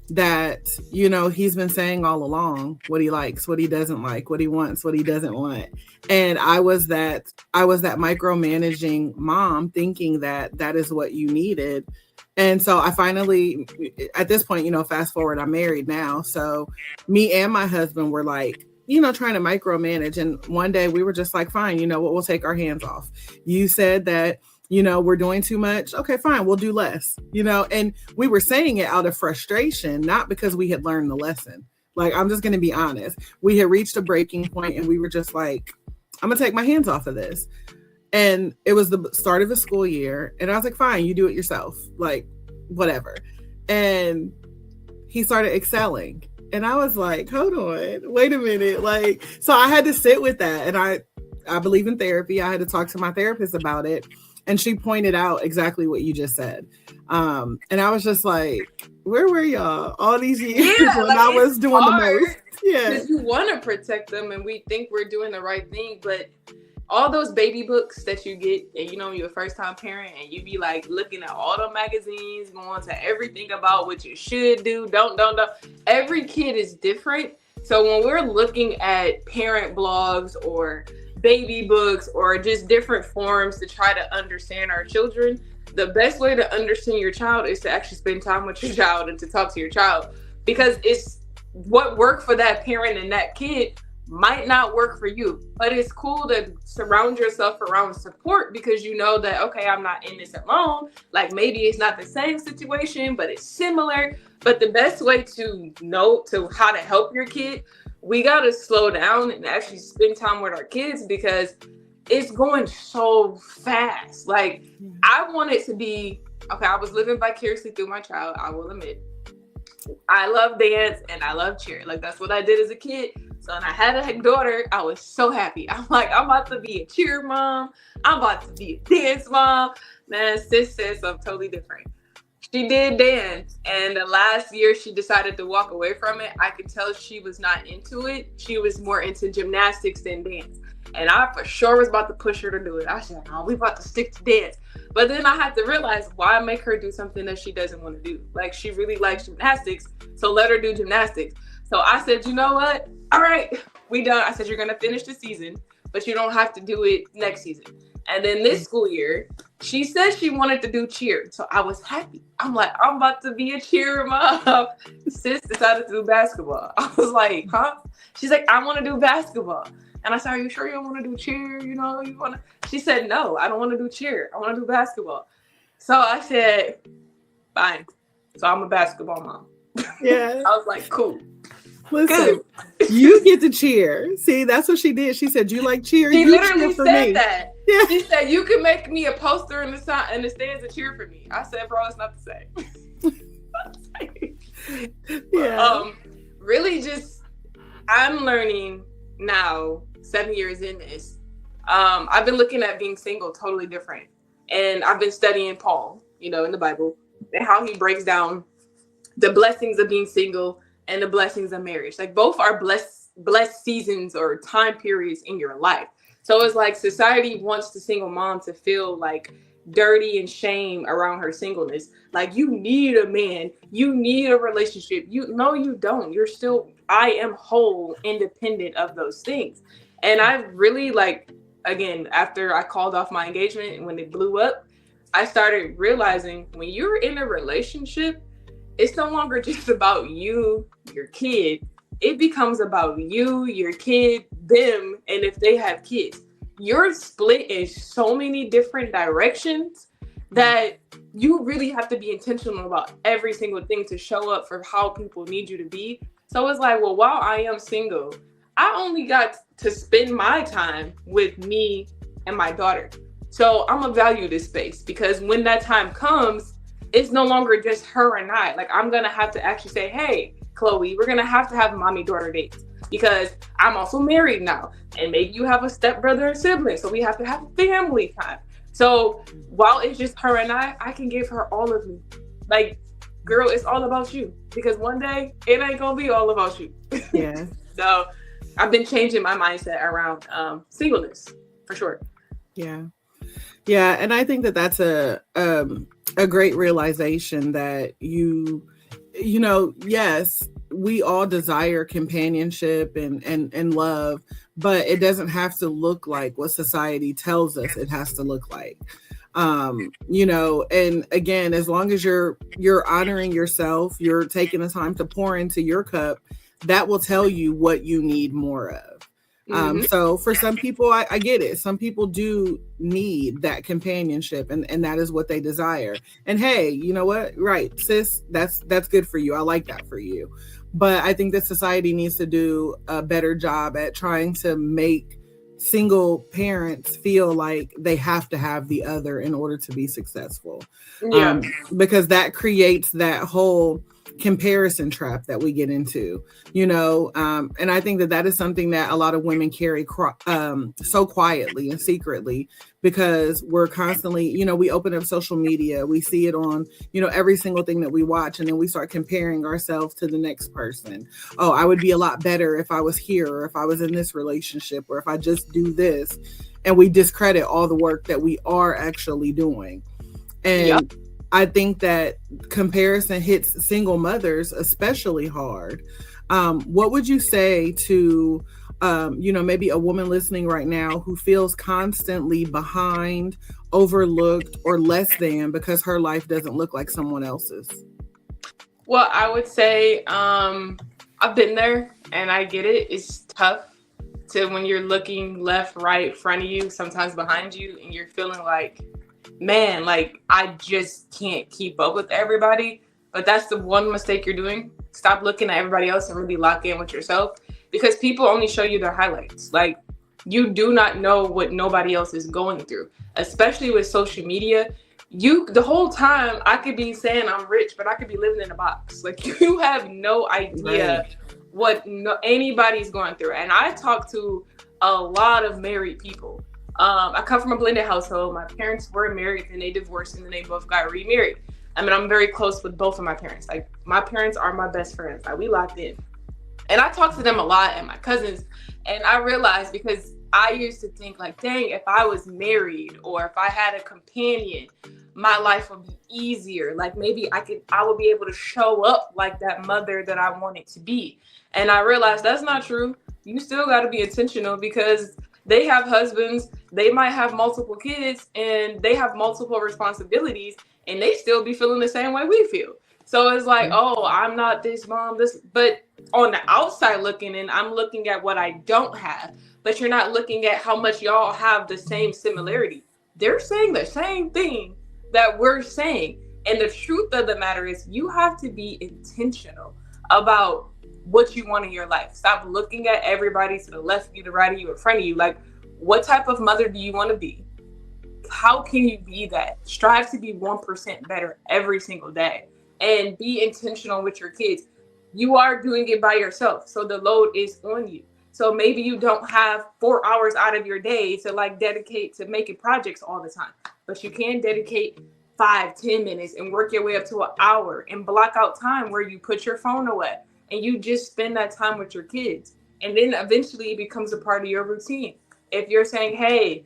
S1: that, he's been saying all along what he likes, what he doesn't like, what he wants, what he doesn't want. And I was that micromanaging mom thinking that that is what you needed. And so I finally, at this point, fast forward, I'm married now. So me and my husband were like, trying to micromanage. And one day we were just like, fine, we'll take our hands off. You said that, we're doing too much. Okay, fine, we'll do less, and we were saying it out of frustration, not because we had learned the lesson. Like, I'm just going to be honest. We had reached a breaking point and we were just like, I'm going to take my hands off of this. And it was the start of the school year. And I was like, fine, you do it yourself. Like, whatever. And he started excelling. And I was like, hold on, wait a minute. Like, so I had to sit with that. And I believe in therapy. I had to talk to my therapist about it. And she pointed out exactly what you just said. And I was just like, where were y'all all these years when I was doing the most? Yeah.
S2: Because you want to protect them and we think we're doing the right thing. But all those baby books that you get, and you're a first time parent and you be like looking at all the magazines, going to everything about what you should do, don't. Every kid is different. So when we're looking at parent blogs or baby books or just different forums to try to understand our children, the best way to understand your child is to actually spend time with your child and to talk to your child, because it's what worked for that parent and that kid might not work for you. But it's cool to surround yourself around support because you know that, okay, I'm not in this alone. Like, maybe it's not the same situation, but it's similar. But the best way to know to how to help your kid, we got to slow down and actually spend time with our kids because it's going so fast. Like, I want it to be, okay, I was living vicariously through my child, I will admit. I love dance and I love cheer. Like, that's what I did as a kid. So when I had a daughter, I was so happy. I'm like, I'm about to be a cheer mom. I'm about to be a dance mom. Man, sis said something totally different. She did dance, and the last year she decided to walk away from it. I could tell she was not into it. She was more into gymnastics than dance. And I for sure was about to push her to do it. I said, no, we about to stick to dance. But then I had to realize, why make her do something that she doesn't want to do? Like, she really likes gymnastics, so let her do gymnastics. So I said, you know what? All right, we done. I said, you're going to finish the season, but you don't have to do it next season. And then this school year, she said she wanted to do cheer. So I was happy. I'm like, I'm about to be a cheer mom. Sis decided to do basketball. I was like, huh? She's like, I want to do basketball. And I said, are you sure you don't want to do cheer? You want to? She said, no, I don't want to do cheer. I want to do basketball. So I said, fine. So I'm a basketball mom.
S1: Yeah.
S2: I was like, cool.
S1: Listen, you get to cheer. See, that's what she did. She said, you like cheer?
S2: She
S1: you
S2: literally
S1: cheer
S2: said
S1: me.
S2: that. Yeah. She said, you can make me a poster in the stands and cheer for me. I said, bro, it's not the same.
S1: Yeah.
S2: Really just, I'm learning now, 7 years in this. I've been looking at being single totally different. And I've been studying Paul, in the Bible, and how he breaks down the blessings of being single and the blessings of marriage. Like, both are blessed seasons or time periods in your life. So it's like society wants the single mom to feel like dirty and shame around her singleness. Like, you need a man, you need a relationship. No, you don't. You're still, I am whole, independent of those things. And I really, like, again, after I called off my engagement and when it blew up, I started realizing when you're in a relationship, it's no longer just about you, your kid. It becomes about you, your kid, them, and if they have kids. You're split in so many different directions that you really have to be intentional about every single thing to show up for how people need you to be. So it's like, well, while I am single, I only got to spend my time with me and my daughter. So I'm gonna value this space, because when that time comes, it's no longer just her and I. Like, I'm gonna have to actually say, hey, Chloe, we're gonna have mommy daughter dates, because I'm also married now, and maybe you have a stepbrother and sibling, so we have to have family time. So while it's just her and I can give her all of me. Like, girl, it's all about you, because one day it ain't gonna be all about you.
S1: Yeah.
S2: So I've been changing my mindset around singleness for sure.
S1: Yeah. Yeah. And I think that that's a great realization that yes, we all desire companionship and love, but it doesn't have to look like what society tells us it has to look like. And again, as long as you're honoring yourself, you're taking the time to pour into your cup, that will tell you what you need more of. So for some people, I get it. Some people do need that companionship, and that is what they desire. And hey, you know what? Right, sis, that's good for you. I like that for you. But I think that society needs to do a better job at trying to make single parents feel like they have to have the other in order to be successful.
S2: Yeah.
S1: Because that creates that whole comparison trap that we get into, and I think that is something that a lot of women carry so quietly and secretly, because we're constantly, we open up social media, we see it on, every single thing that we watch, and then we start comparing ourselves to the next person. Oh, I would be a lot better if I was here, or if I was in this relationship, or if I just do this, and we discredit all the work that we are actually doing. And
S2: Yep.
S1: I think that comparison hits single mothers especially hard. What would you say to, maybe a woman listening right now who feels constantly behind, overlooked, or less than because her life doesn't look like someone else's?
S2: Well, I would say I've been there, and I get it. It's tough to, when you're looking left, right, front of you, sometimes behind you, and you're feeling like, man, like, I just can't keep up with everybody. But that's the one mistake you're doing. Stop looking at everybody else and really lock in with yourself, because people only show you their highlights. Like, you do not know what nobody else is going through, especially with social media. The whole time I could be saying I'm rich, but I could be living in a box. Like, you have no idea what anybody's going through. And I talk to a lot of married people. I come from a blended household. My parents were married, and they divorced, and then they both got remarried. I mean, I'm very close with both of my parents. Like, my parents are my best friends. Like, we locked in. And I talk to them a lot, and my cousins. And I realized, because I used to think like, dang, if I was married or if I had a companion, my life would be easier. Like, maybe I would be able to show up like that mother that I wanted to be. And I realized that's not true. You still got to be intentional, because they have husbands, they might have multiple kids, and they have multiple responsibilities, and they still be feeling the same way we feel. So it's like, oh, I'm not this mom, but on the outside looking in, I'm looking at what I don't have, but you're not looking at how much y'all have the same similarity. They're saying the same thing that we're saying. And the truth of the matter is, you have to be intentional about what you want in your life. Stop looking at everybody to the left of you, the right of you, in front of you. Like, what type of mother do you want to be? How can you be that? Strive to be 1% better every single day, and be intentional with your kids. You are doing it by yourself, so the load is on you. So maybe you don't have 4 hours out of your day to like dedicate to making projects all the time, but you can dedicate 5-10 minutes and work your way up to an hour, and block out time where you put your phone away and you just spend that time with your kids. And then eventually it becomes a part of your routine. If you're saying, hey,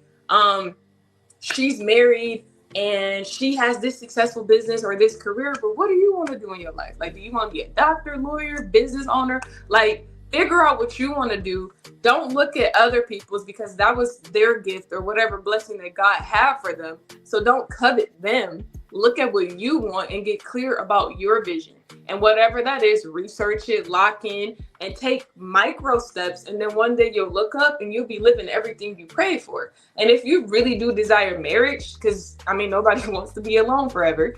S2: she's married and she has this successful business or this career, but what do you want to do in your life? Like, do you want to be a doctor, lawyer, business owner? Like, figure out what you want to do. Don't look at other people's, because that was their gift or whatever blessing that God had for them. So don't covet them. Look at what you want and get clear about your vision. And whatever that is, research it, lock in, and take micro steps. And then one day you'll look up and you'll be living everything you prayed for. And if you really do desire marriage, because I mean, nobody wants to be alone forever,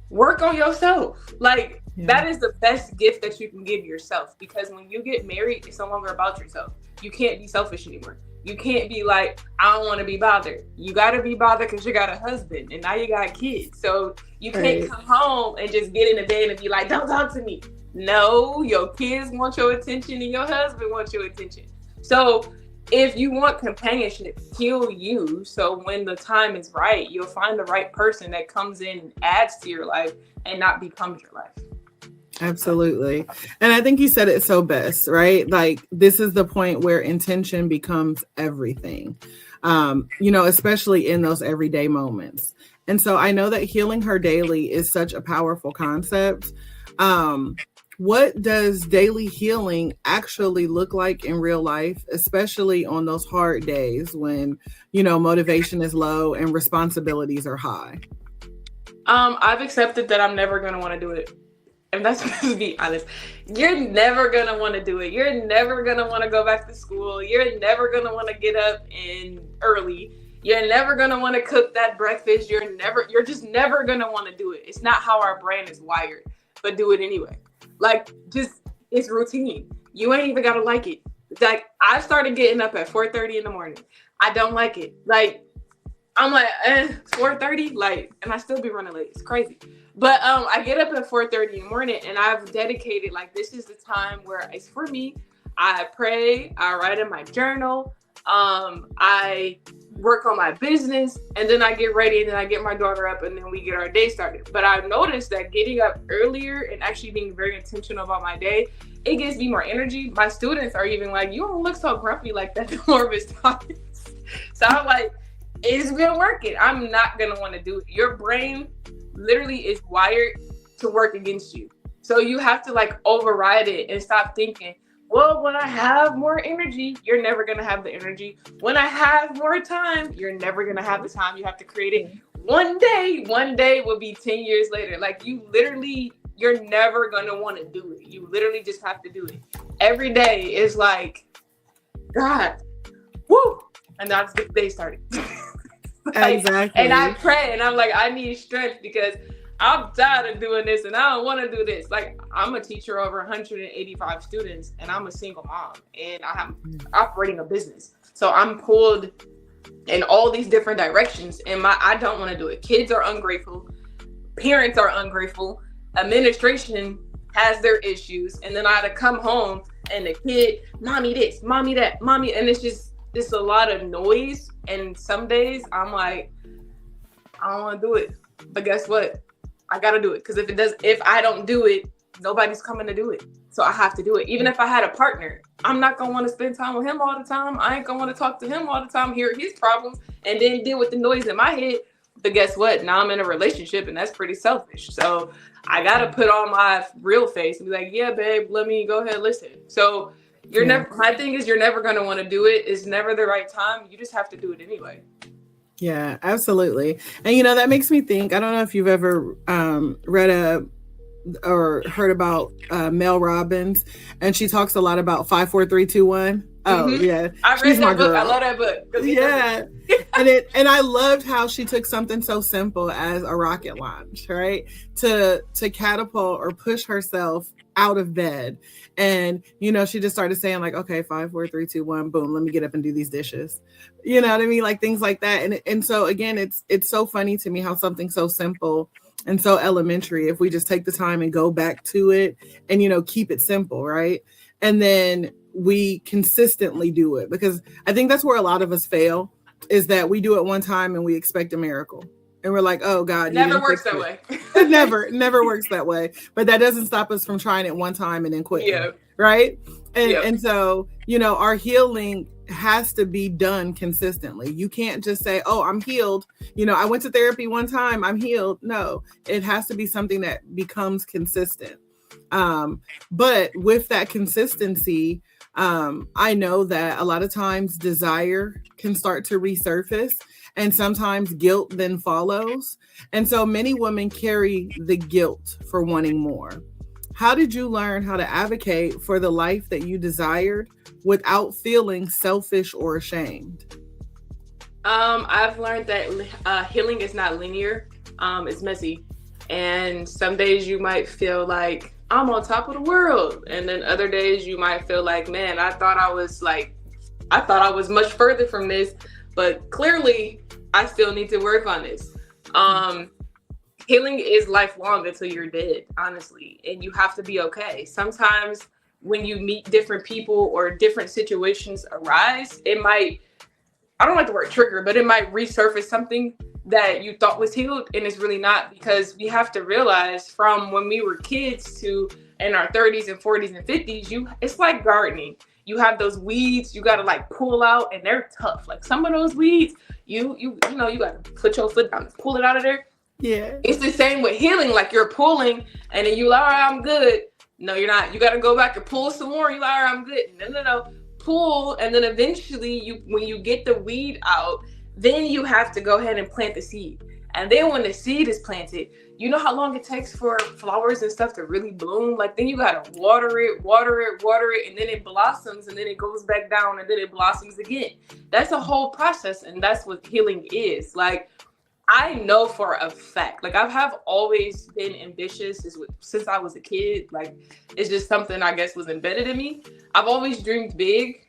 S2: work on yourself. Like, that is the best gift that you can give yourself, because when you get married, it's no longer about yourself. You can't be selfish anymore. You can't be like, I don't want to be bothered. You got to be bothered because you got a husband and now you got kids. So you can't come home and just get in the bed and be like, don't talk to me. No, your kids want your attention and your husband wants your attention. So if you want companionship, heal you. So when the time is right, you'll find the right person that comes in and adds to your life and not becomes your life.
S1: Absolutely. And I think you said it so best, right? Like, this is the point where intention becomes everything, especially in those everyday moments. And so I know that healing her daily is such a powerful concept. What does daily healing actually look like in real life, especially on those hard days when, motivation is low and responsibilities are high?
S2: I've accepted that I'm never going to want to do it. And that's to be honest. You're never going to want to do it. You're never going to want to go back to school. You're never going to want to get up early. You're never going to want to cook that breakfast. You're just never going to want to do it. It's not how our brain is wired, but do it anyway. Like, it's routine. You ain't even got to like it. Like, I started getting up at 4:30 in the morning. I don't like it. Like, I'm like, 4:30? Like, and I still be running late. It's crazy. But I get up at 4:30 in the morning and I've dedicated, like, this is the time where it's for me. I pray, I write in my journal, I work on my business, and then I get ready and then I get my daughter up and then we get our day started. But I've noticed that getting up earlier and actually being very intentional about my day, it gives me more energy. My students are even like, you don't look so grumpy like that the more of it's time. So I'm like, it's been working. I'm not going to want to do it. Your brain literally is wired to work against you. So you have to like override it and stop thinking, well, when I have more energy, you're never going to have the energy. When I have more time, you're never going to have the time. You have to create it. One day will be 10 years later. Like, you're never going to want to do it. You literally just have to do it. Every day is like, God, woo. And that's the day started.
S1: Exactly.
S2: And I pray and I'm like, I need strength because I'm tired of doing this and I don't want to do this. Like, I'm a teacher over 185 students and I'm a single mom and I'm operating a business. So I'm pulled in all these different directions and I don't want to do it. Kids are ungrateful. Parents are ungrateful. Administration has their issues. And then I had to come home and the kid, mommy this, mommy that, mommy. And it's a lot of noise. And some days I'm like, I don't want to do it. But guess what? I got to do it. Because if I don't do it, nobody's coming to do it. So I have to do it. Even if I had a partner, I'm not going to want to spend time with him all the time. I ain't going to want to talk to him all the time, hear his problems, and then deal with the noise in my head. But guess what? Now I'm in a relationship and that's pretty selfish. So I got to put on my real face and be like, yeah, babe, let me go ahead and listen. So my thing is, you're never going to want to do it. It's never the right time. You just have to do it anyway.
S1: Yeah, absolutely. And, that makes me think, I don't know if you've ever read or heard about Mel Robbins, and she talks a lot about 5, 4, 3, 2, 1. Oh, yeah.
S2: I read that book. I love that book.
S1: Yeah. and I loved how she took something so simple as a rocket launch, right? To catapult or push herself out of bed. And, she just started saying like, okay, 5, 4, 3, 2, 1, boom, let me get up and do these dishes. You know what I mean? Like things like that. And so again, it's so funny to me how something so simple and so elementary, if we just take the time and go back to it and, keep it simple, right? And then we consistently do it, because I think that's where a lot of us fail, is that we do it one time and we expect a miracle. And we're like, oh God,
S2: it never works that way.
S1: It never works that way. But that doesn't stop us from trying it one time and then quitting. Yeah. Right. And so, our healing has to be done consistently. You can't just say, oh, I'm healed. I went to therapy one time, I'm healed. No, it has to be something that becomes consistent. But with that consistency, I know that a lot of times desire can start to resurface, and sometimes guilt then follows. And so many women carry the guilt for wanting more. How did you learn how to advocate for the life that you desired without feeling selfish or ashamed?
S2: I've learned that healing is not linear. It's messy. And some days you might feel like I'm on top of the world. And then other days you might feel like, man, I thought I was like I thought I was much further from this, but clearly I still need to work on this. Healing is lifelong until you're dead, honestly, and you have to be okay. Sometimes when you meet different people or different situations arise, it might, I don't like the word trigger, but it might resurface something that you thought was healed and it's really not, because we have to realize from when we were kids to in our 30s and 40s and 50s, it's like gardening. You have those weeds you got to like pull out, and they're tough. Like some of those weeds, you know, you got to put your foot down, pull it out of there.
S1: Yeah.
S2: It's the same with healing. Like you're pulling and then you like, all right, I'm good. No, you're not. You got to go back and pull some more. You like, all right, I'm good. No. Pull. And then eventually when you get the weed out, then you have to go ahead and plant the seed. And then when the seed is planted, you know how long it takes for flowers and stuff to really bloom? Like then you got to water it, and then it blossoms, and then it goes back down, and then it blossoms again. That's a whole process, and that's what healing is. Like I know for a fact, like I have always been ambitious since I was a kid. Like it's just something I guess was embedded in me. I've always dreamed big.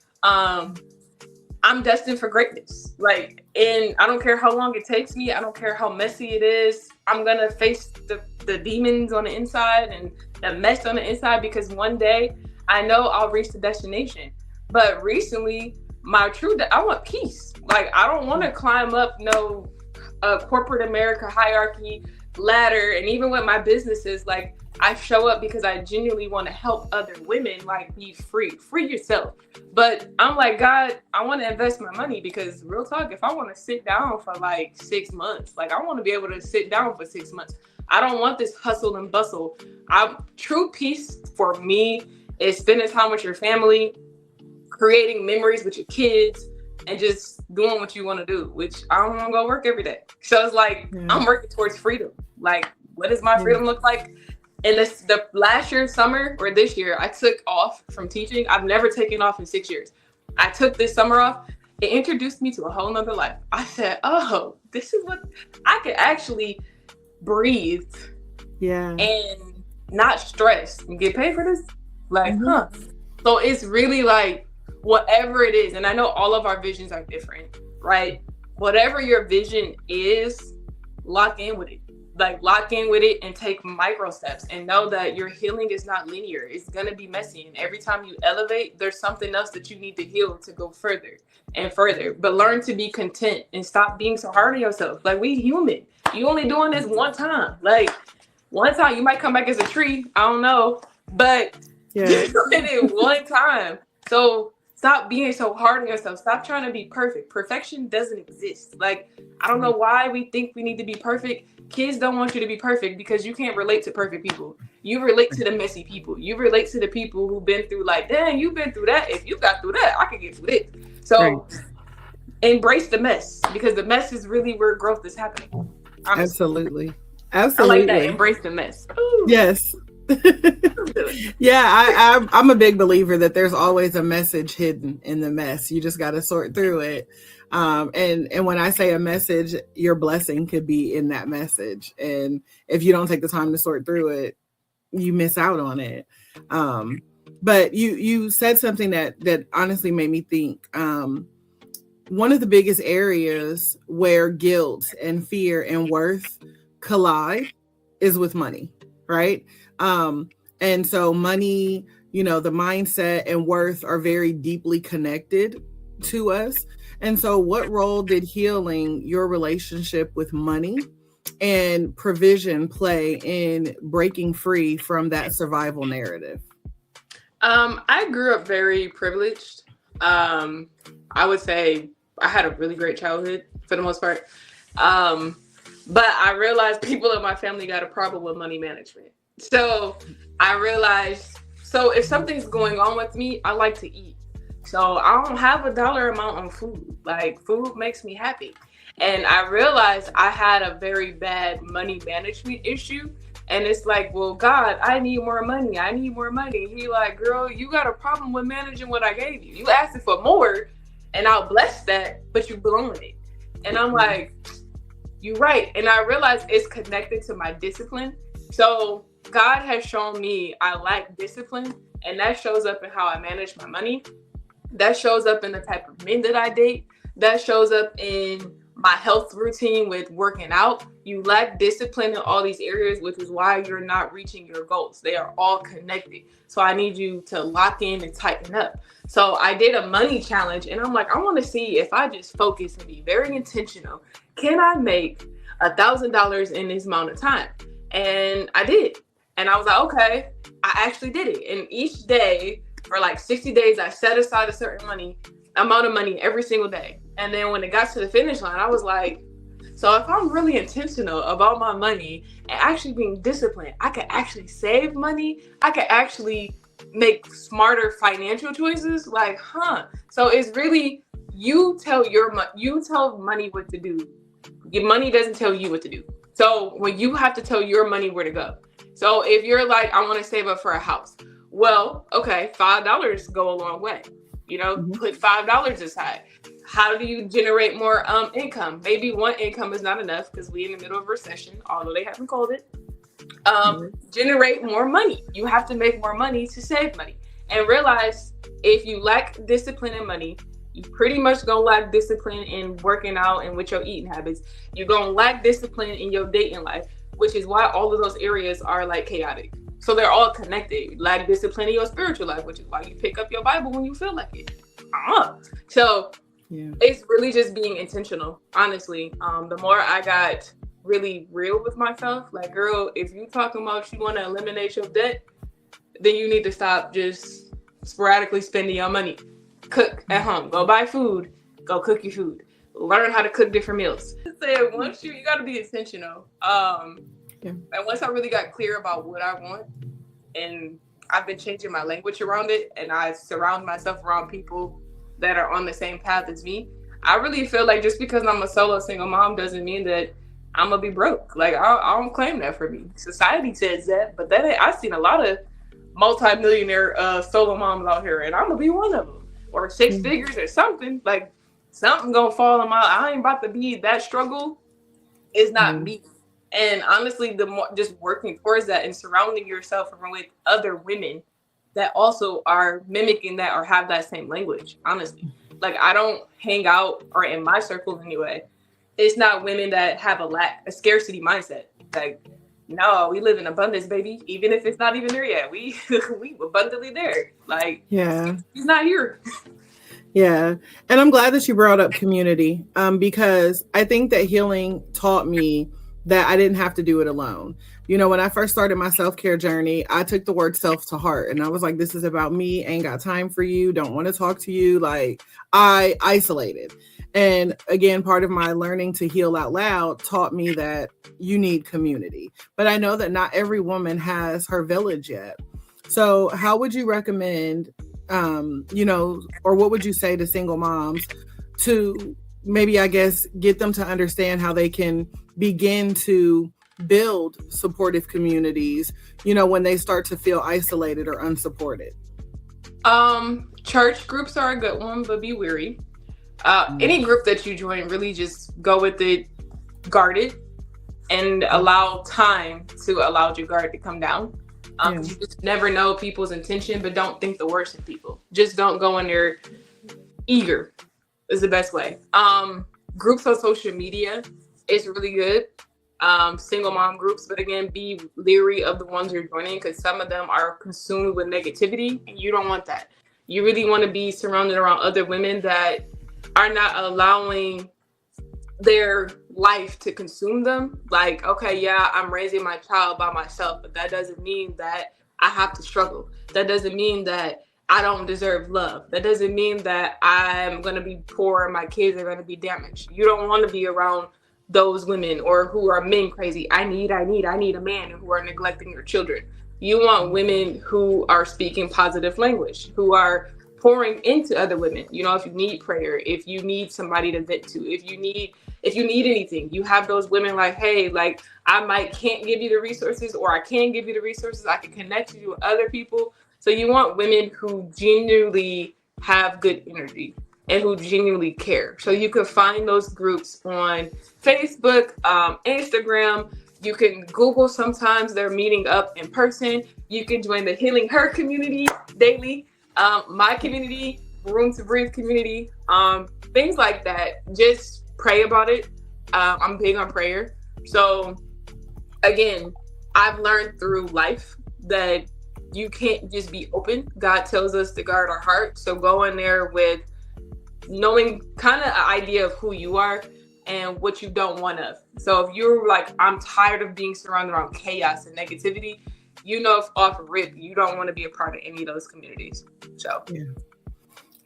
S2: I'm destined for greatness. Like, and I don't care how long it takes me. I don't care how messy it is. I'm going to face the demons on the inside and the mess on the inside, because one day I know I'll reach the destination. But recently, I want peace. Like, I don't want to climb up no corporate America hierarchy ladder. And even with my businesses, like I show up because I genuinely want to help other women, like be free yourself. But I'm like, God, I want to invest my money, because real talk, if I want to sit down for like 6 months, like I want to be able to sit down for 6 months. I don't want this hustle and bustle. True peace for me is spending time with your family, creating memories with your kids, and just doing what you want to do, which I don't want to go work every day. So it's like, I'm working towards freedom. Like, what does my freedom look like? And the last year, summer, or this year, I took off from teaching. I've never taken off in 6 years. I took this summer off. It introduced me to a whole nother life. I said, oh, this is what I could actually breathe. Yeah. And not stress and get paid for this. Like, So it's really like, whatever it is, and I know all of our visions are different, right? Whatever your vision is, lock in with it. Like lock in with it and take micro steps, and know that your healing is not linear. It's going to be messy. And every time you elevate, there's something else that you need to heal to go further and further. But learn to be content and stop being so hard on yourself. Like, we human. You only doing this one time. Like one time you might come back as a tree. I don't know, but you're doing it one time. So stop being so hard on yourself. Stop trying to be perfect. Perfection doesn't exist. Like, I don't know why we think we need to be perfect. Kids don't want you to be perfect, because you can't relate to perfect people. You relate to the messy people. You relate to the people who've been through, like, dang, you've been through that. If you got through that, I could get through this. So embrace the mess, because the mess is really where growth is happening.
S1: Absolutely.
S2: I like that. Embrace the mess. Ooh.
S1: Yes. Yeah, I'm a big believer that there's always a message hidden in the mess. You just got to sort through it. And when I say a message, your blessing could be in that message. And if you don't take the time to sort through it, you miss out on it. But you said something that honestly made me think. One of the biggest areas where guilt and fear and worth collide is with money, right? And so money, the mindset and worth are very deeply connected to us. And so what role did healing your relationship with money and provision play in breaking free from that survival narrative?
S2: I grew up very privileged. I would say I had a really great childhood for the most part. But I realized people in my family got a problem with money management. So I realized, if something's going on with me, I like to eat. So I don't have a dollar amount on food. Like, food makes me happy. And I realized I had a very bad money management issue. And it's like, well, God, I need more money. I need more money. He like, girl, you got a problem with managing what I gave you. You asked for more, and I'll bless that, but you blowing it. And I'm like, you're right. And I realized it's connected to my discipline. So God has shown me I lack discipline, and that shows up in how I manage my money. That shows up in the type of men that I date. That shows up in my health routine with working out. You lack discipline in all these areas, which is why you're not reaching your goals. They are all connected. So I need you to lock in and tighten up. So I did a money challenge, and I'm like, I want to see if I just focus and be very intentional. Can I make $1,000 in this amount of time? And I did. And I was like, okay, I actually did it. And each day for like 60 days, I set aside a certain amount of money every single day. And then when it got to the finish line, I was like, so if I'm really intentional about my money and actually being disciplined, I could actually save money. I could actually make smarter financial choices. Like, So it's really, you tell money what to do. Your money doesn't tell you what to do. So when you have to tell your money where to go. So if you're like, I want to save up for a house. Well, okay, $5 go a long way. Put $5 aside. How do you generate more income? Maybe one income is not enough because we're in the middle of a recession, although they haven't called it. Generate more money. You have to make more money to save money. And realize if you lack discipline in money, you pretty much gonna lack discipline in working out and with your eating habits. You're gonna lack discipline in your dating life, which is why all of those areas are like chaotic. So they're all connected. You lack discipline in your spiritual life, which is why you pick up your Bible when you feel like it. So it's really just being intentional, honestly. The more I got really real with myself, like, girl, if you talking about you want to eliminate your debt, then you need to stop just sporadically spending your money. Cook at home. Go buy food. Go cook your food. Learn how to cook different meals. Once you got to be intentional. And once I really got clear about what I want, and I've been changing my language around it, and I surround myself around people that are on the same path as me, I really feel like just because I'm a solo single mom doesn't mean that I'm gonna be broke. Like, I don't claim that for me. Society says that, but I've seen a lot of multi-millionaire solo moms out here, and I'm gonna be one of them, or six figures or something. Like, something gonna fall in I ain't about to be that struggle. Is not me. And honestly, the more just working towards that and surrounding yourself with other women that also are mimicking that or have that same language, honestly. Like, I don't hang out, or in my circle anyway, it's not women that have a scarcity mindset. Like, no, we live in abundance, baby. Even if it's not even there yet, we abundantly there. Like, he's not here.
S1: Yeah. And I'm glad that you brought up community, because I think that healing taught me that I didn't have to do it alone. When I first started my self-care journey, I took the word self to heart, and I was like, this is about me. Ain't got time for you. Don't want to talk to you. Like, I isolated. And again, part of my learning to heal out loud taught me that you need community. But I know that not every woman has her village yet. So how would you recommend, or what would you say to single moms to maybe, I guess, get them to understand how they can begin to build supportive communities, when they start to feel isolated or unsupported?
S2: Church groups are a good one, but be wary. Any group that you join, really just go with it guarded and allow time to allow your guard to come down. You just never know people's intention, but don't think the worst of people. Just don't go in there eager is the best way. Groups on social media is really good. Single mom groups, but again, be leery of the ones you're joining, because some of them are consumed with negativity, and you don't want that. You really want to be surrounded around other women that are not allowing their life to consume them. Like, okay, yeah, I'm raising my child by myself, but that doesn't mean that I have to struggle. That doesn't mean that I don't deserve love. That doesn't mean that I'm going to be poor and my kids are going to be damaged. You don't want to be around those women or who are men crazy. I need a man, who are neglecting their children. You want women who are speaking positive language, who are pouring into other women. If you need prayer, if you need somebody to vent to, if you need anything, you have those women like, hey, like, can't give you the resources, or I can give you the resources. I can connect you with other people. So you want women who genuinely have good energy and who genuinely care. So you can find those groups on Facebook, Instagram. You can Google, sometimes they're meeting up in person. You can join the Healing Her community daily. My community, Room to Breathe community, things like that. Just pray about it. I'm big on prayer. So again, I've learned through life that you can't just be open. God tells us to guard our heart. So go in there with knowing kind of an idea of who you are and what you don't want of. So if you're like, I'm tired of being surrounded around chaos and negativity, if off rip, you don't want to be a part of any of those communities. So
S1: yeah.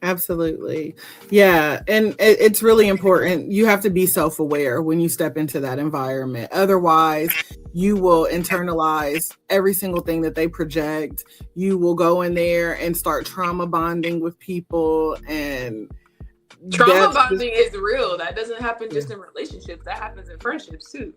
S1: Absolutely. Yeah. And it's really important. You have to be self-aware when you step into that environment. Otherwise, you will internalize every single thing that they project. You will go in there and start trauma bonding with people, and
S2: trauma bonding is real. That doesn't happen just in relationships. That happens in friendships too.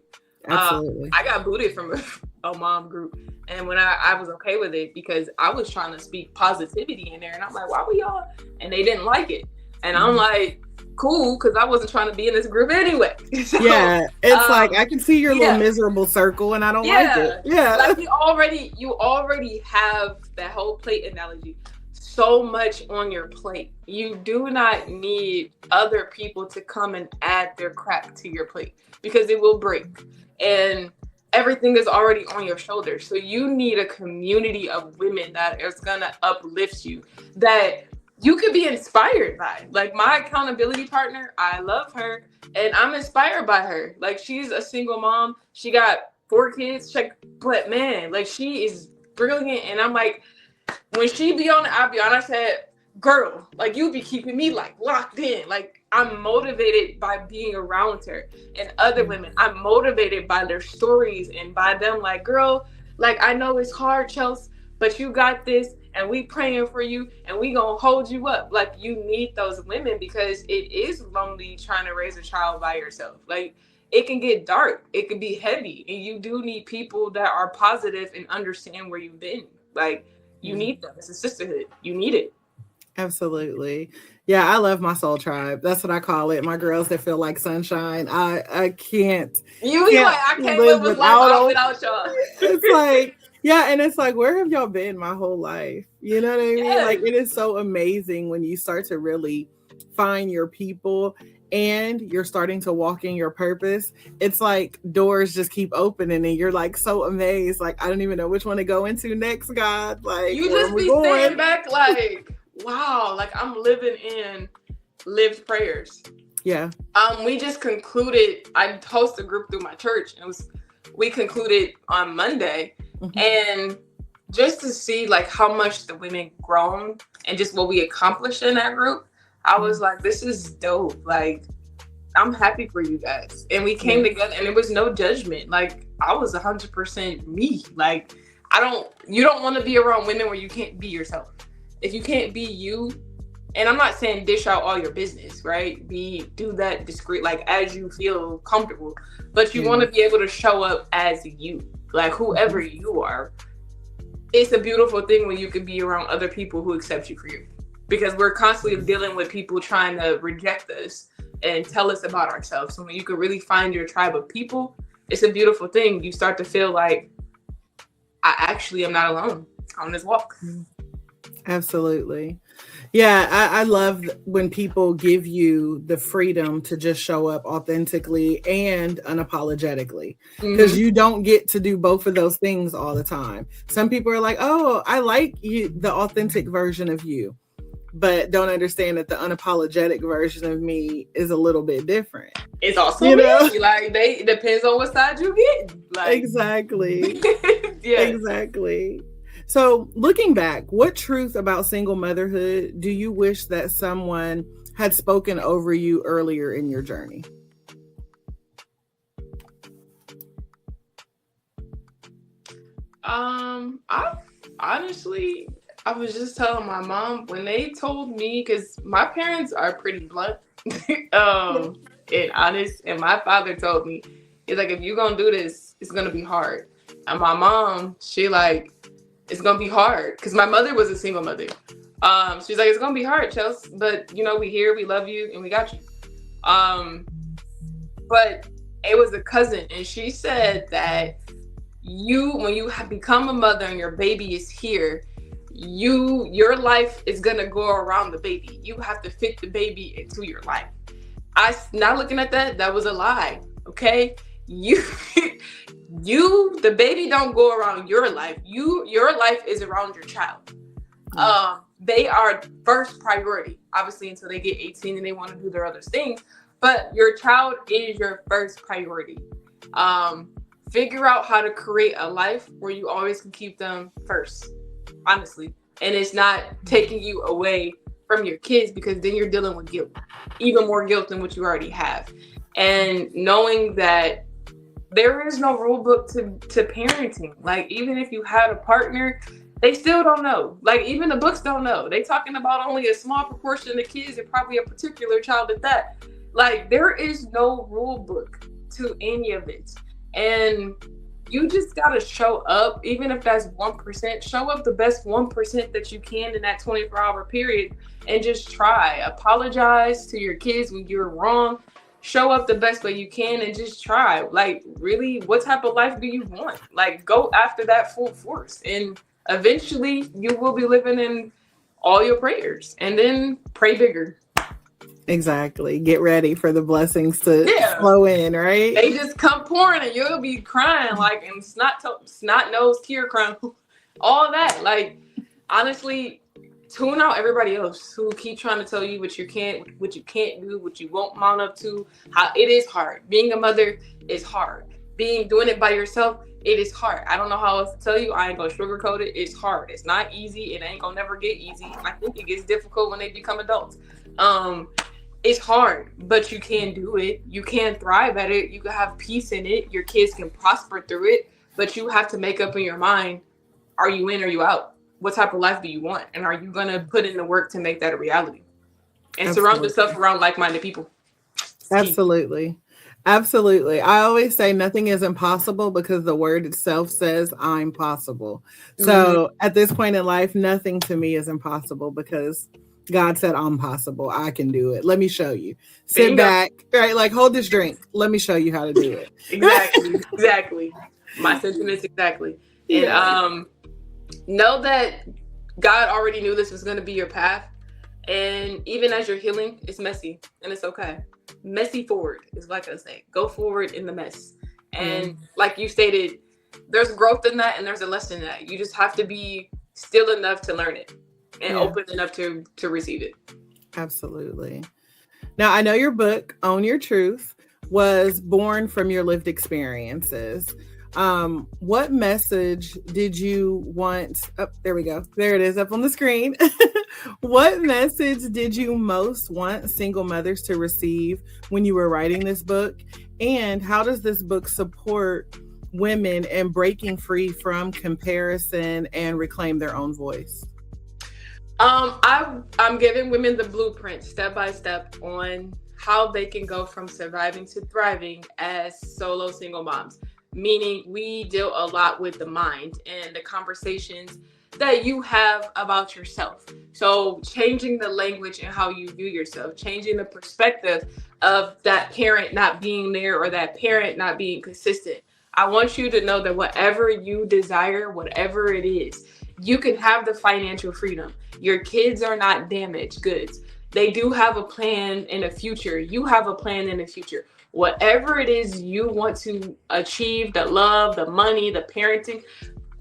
S1: Absolutely.
S2: I got booted from a mom group, and when I was okay with it because I was trying to speak positivity in there, and I'm like, why were y'all? And they didn't like it, and I'm like, cool, because I wasn't trying to be in this group anyway. So,
S1: yeah, it's like I can see your little miserable circle, and I don't like it. Yeah,
S2: like you already have that whole plate analogy. So much on your plate. You do not need other people to come and add their crap to your plate because it will break. And everything is already on your shoulders. So you need a community of women that is gonna uplift you, that you could be inspired by. Like my accountability partner, I love her and I'm inspired by her. Like she's a single mom. She got 4 kids. But man, like she is brilliant. And I'm like, when she be on it, I'll be on. I said, girl, like you be keeping me like locked in. Like I'm motivated by being around her and other women. I'm motivated by their stories and by them like, girl, like I know it's hard, Chelsea, but you got this and we praying for you and we gonna hold you up. Like you need those women because it is lonely trying to raise a child by yourself. Like it can get dark, it can be heavy, and you do need people that are positive and understand where you've been. Like you need them. It's a sisterhood. You need it.
S1: Absolutely. Yeah, I love my soul tribe. That's what I call it. My girls that feel like sunshine. I can't.
S2: I can't live without y'all.
S1: It's like, yeah, and it's like, where have y'all been my whole life? You know what I mean? Like it is so amazing when you start to really find your people and you're starting to walk in your purpose. It's like doors just keep opening and you're like so amazed. Like, I don't even know which one to go into next, God. Like
S2: you just be standing back like, wow, like I'm living in lived prayers.
S1: Yeah.
S2: We just concluded, I host a group through my church, and we concluded on Monday. Mm-hmm. And just to see like how much the women grown and just what we accomplished in that group, I was like, this is dope. Like, I'm happy for you guys. And we came together and there was no judgment. Like, I was 100% me. Like, you don't want to be around women where you can't be yourself. If you can't be you, and I'm not saying dish out all your business, right? Do that discreet, like as you feel comfortable, but you want to be able to show up as you, like whoever you are. It's a beautiful thing when you can be around other people who accept you for you, because we're constantly dealing with people trying to reject us and tell us about ourselves. So when you can really find your tribe of people, it's a beautiful thing. You start to feel like, I actually am not alone on this walk.
S1: Absolutely. Yeah, I love when people give you the freedom to just show up authentically and unapologetically, because you don't get to do both of those things all the time. Some people are like, oh, I like you, the authentic version of you, but don't understand that the unapologetic version of me is a little bit different.
S2: It's also it depends on what side you get. Like,
S1: exactly. Exactly. So looking back, what truth about single motherhood do you wish that someone had spoken over you earlier in your journey?
S2: I was just telling my mom when they told me, because my parents are pretty blunt and honest, and my father told me, he's like, if you're gonna do this, it's gonna be hard. And my mom, she like, it's gonna be hard, because my mother was a single mother. She's like, it's gonna be hard, Chelsea, but we here, we love you, and we got you. But it was a cousin, and she said that when you have become a mother and your baby is here, your life is gonna go around the baby. You have to fit the baby into your life. I not looking at that was a lie. Okay, you the baby don't go around your life. Your life is around your child. They are first priority, obviously, until they get 18 and they want to do their other things. But your child is your first priority. Figure out how to create a life where you always can keep them first, honestly. And it's not taking you away from your kids, because then you're dealing with guilt, even more guilt than what you already have. And knowing that there is no rule book to parenting. Like, even if you had a partner, they still don't know. Like, even the books don't know. They talking about only a small proportion of kids, and probably a particular child at that. Like, there is no rule book to any of it. And you just got to show up, even if that's 1%, show up the best 1% that you can in that 24-hour period, and just try. Apologize to your kids when you're wrong. Show up the best way you can and just try. Like, really, what type of life do you want? Like, go after that full force. And eventually you will be living in all your prayers, and then pray bigger.
S1: Exactly. Get ready for the blessings to flow in, right?
S2: They just come pouring and you'll be crying, like, and snot nose, tear crying, all that. Like, honestly, tune out everybody else who keep trying to tell you what you can't do, what you won't mount up to. How it is hard. Being a mother is hard. Doing it by yourself, it is hard. I don't know how else to tell you. I ain't gonna sugarcoat it. It's hard. It's not easy. It ain't gonna never get easy. I think it gets difficult when they become adults. It's hard, but you can do it. You can thrive at it. You can have peace in it. Your kids can prosper through it, but you have to make up in your mind, are you in or you out? What type of life do you want? And are you going to put in the work to make that a reality? And surround yourself around like-minded people.
S1: Absolutely. Absolutely. I always say nothing is impossible because the word itself says I'm possible. So at this point in life, nothing to me is impossible because God said, I'm possible. I can do it. Let me show you. Sit back, right? Like, hold this drink. Let me show you how to do it.
S2: Exactly. My sentiments, exactly. And know that God already knew this was going to be your path. And even as you're healing, it's messy and it's okay. Messy forward is what I can say. Go forward in the mess. And like you stated, there's growth in that and there's a lesson in that. You just have to be still enough to learn it. And open enough to receive it.
S1: Absolutely. Now, I know your book, Own Your Truth, was born from your lived experiences. What message did you want? Oh, there we go. There it is up on the screen. What message did you most want single mothers to receive when you were writing this book? And how does this book support women in breaking free from comparison and reclaim their own voice?
S2: I'm giving women the blueprint step by step on how they can go from surviving to thriving as solo single moms. Meaning we deal a lot with the mind and the conversations that you have about yourself. So changing the language and how you view yourself, changing the perspective of that parent not being there or that parent not being consistent. I want you to know that whatever you desire, whatever it is, you can have the financial freedom. Your kids are not damaged goods. They do have a plan in the future. You have a plan in the future. Whatever it is you want to achieve, the love, the money, the parenting,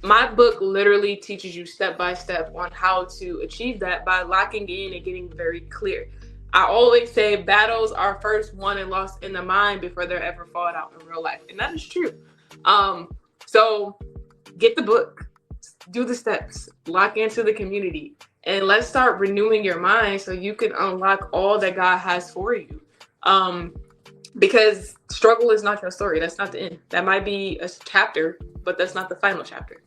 S2: my book literally teaches you step by step on how to achieve that by locking in and getting very clear. I always say battles are first won and lost in the mind before they're ever fought out in real life. And that is true. So get the book. Do the steps, lock into the community, and let's start renewing your mind so you can unlock all that God has for you. Because struggle is not your story. That's not the end. That might be a chapter, but that's not the final chapter.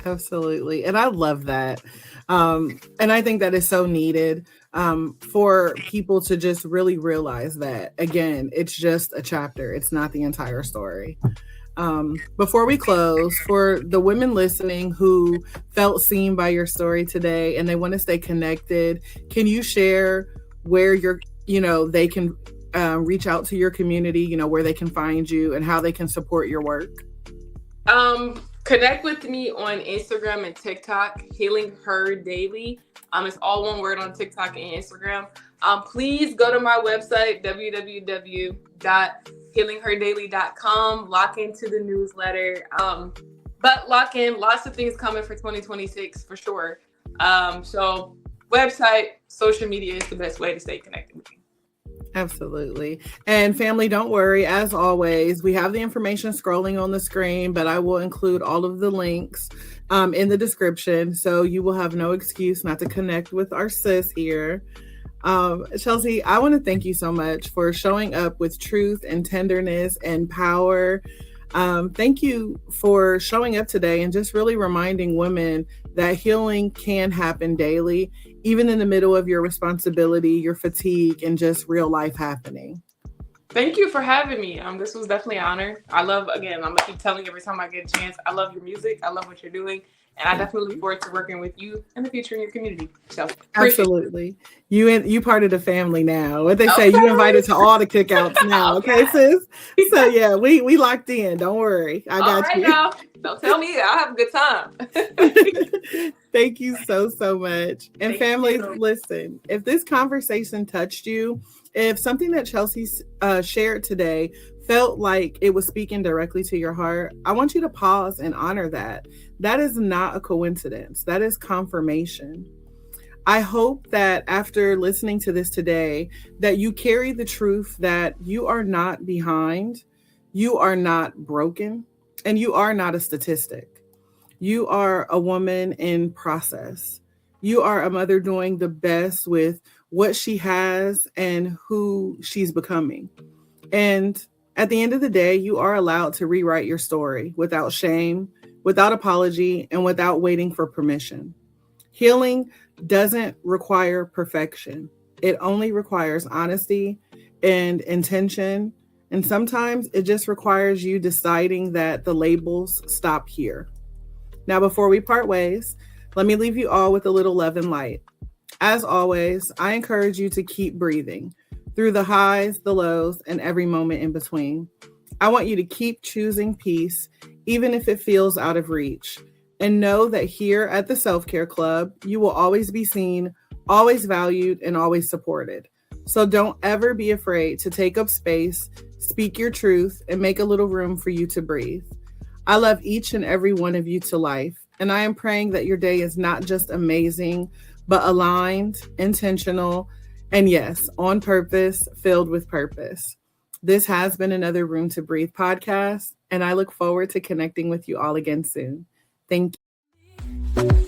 S1: Absolutely. And I love that. And I think that is so needed for people to just really realize that, again, it's just a chapter. It's not the entire story. Before we close, for the women listening who felt seen by your story today and they want to stay connected, can you share where they can reach out to your community, where they can find you and how they can support your work?
S2: Connect with me on Instagram and TikTok, Healing Her Daily. It's all one word on TikTok and Instagram. Please go to my website, www.healingherdaily.com. Lock into the newsletter. But lock in, lots of things coming for 2026 for sure. So website, social media is the best way to stay connected with me.
S1: Absolutely. And family, don't worry. As always, we have the information scrolling on the screen, but I will include all of the links in the description. So you will have no excuse not to connect with our sis here. Chelsea, I want to thank you so much for showing up with truth and tenderness and power. Thank you for showing up today and just really reminding women that healing can happen daily, even in the middle of your responsibility, your fatigue, and just real life happening.
S2: Thank you for having me. This was definitely an honor. I'm gonna keep telling you every time I get a chance, I love your music. I love what you're doing. And I definitely look forward to working with you in the future in your community. So
S1: absolutely. You part of the family now. What they say, you invited to all the cookouts now. Okay, sis? So yeah, we locked in. Don't worry. I got you.
S2: Now. Don't tell me. I'll have a good time.
S1: Thank you so much. And families, listen, if this conversation touched you, if something that Chelsea shared today felt like it was speaking directly to your heart, I want you to pause and honor that. That is not a coincidence. That is confirmation. I hope that after listening to this today, that you carry the truth that you are not behind, you are not broken, and you are not a statistic. You are a woman in process. You are a mother doing the best with what she has and who she's becoming. And at the end of the day, you are allowed to rewrite your story without shame, without apology, and without waiting for permission. Healing doesn't require perfection. It only requires honesty and intention. And sometimes it just requires you deciding that the labels stop here. Now, before we part ways, let me leave you all with a little love and light. As always, I encourage you to keep breathing through the highs, the lows, and every moment in between. I want you to keep choosing peace, even if it feels out of reach. And know that here at the Self-Care Club, you will always be seen, always valued, and always supported. So don't ever be afraid to take up space, speak your truth, and make a little room for you to breathe. I love each and every one of you to life, and I am praying that your day is not just amazing, but aligned, intentional, and yes, on purpose, filled with purpose. This has been another Room to Breathe podcast, and I look forward to connecting with you all again soon. Thank you.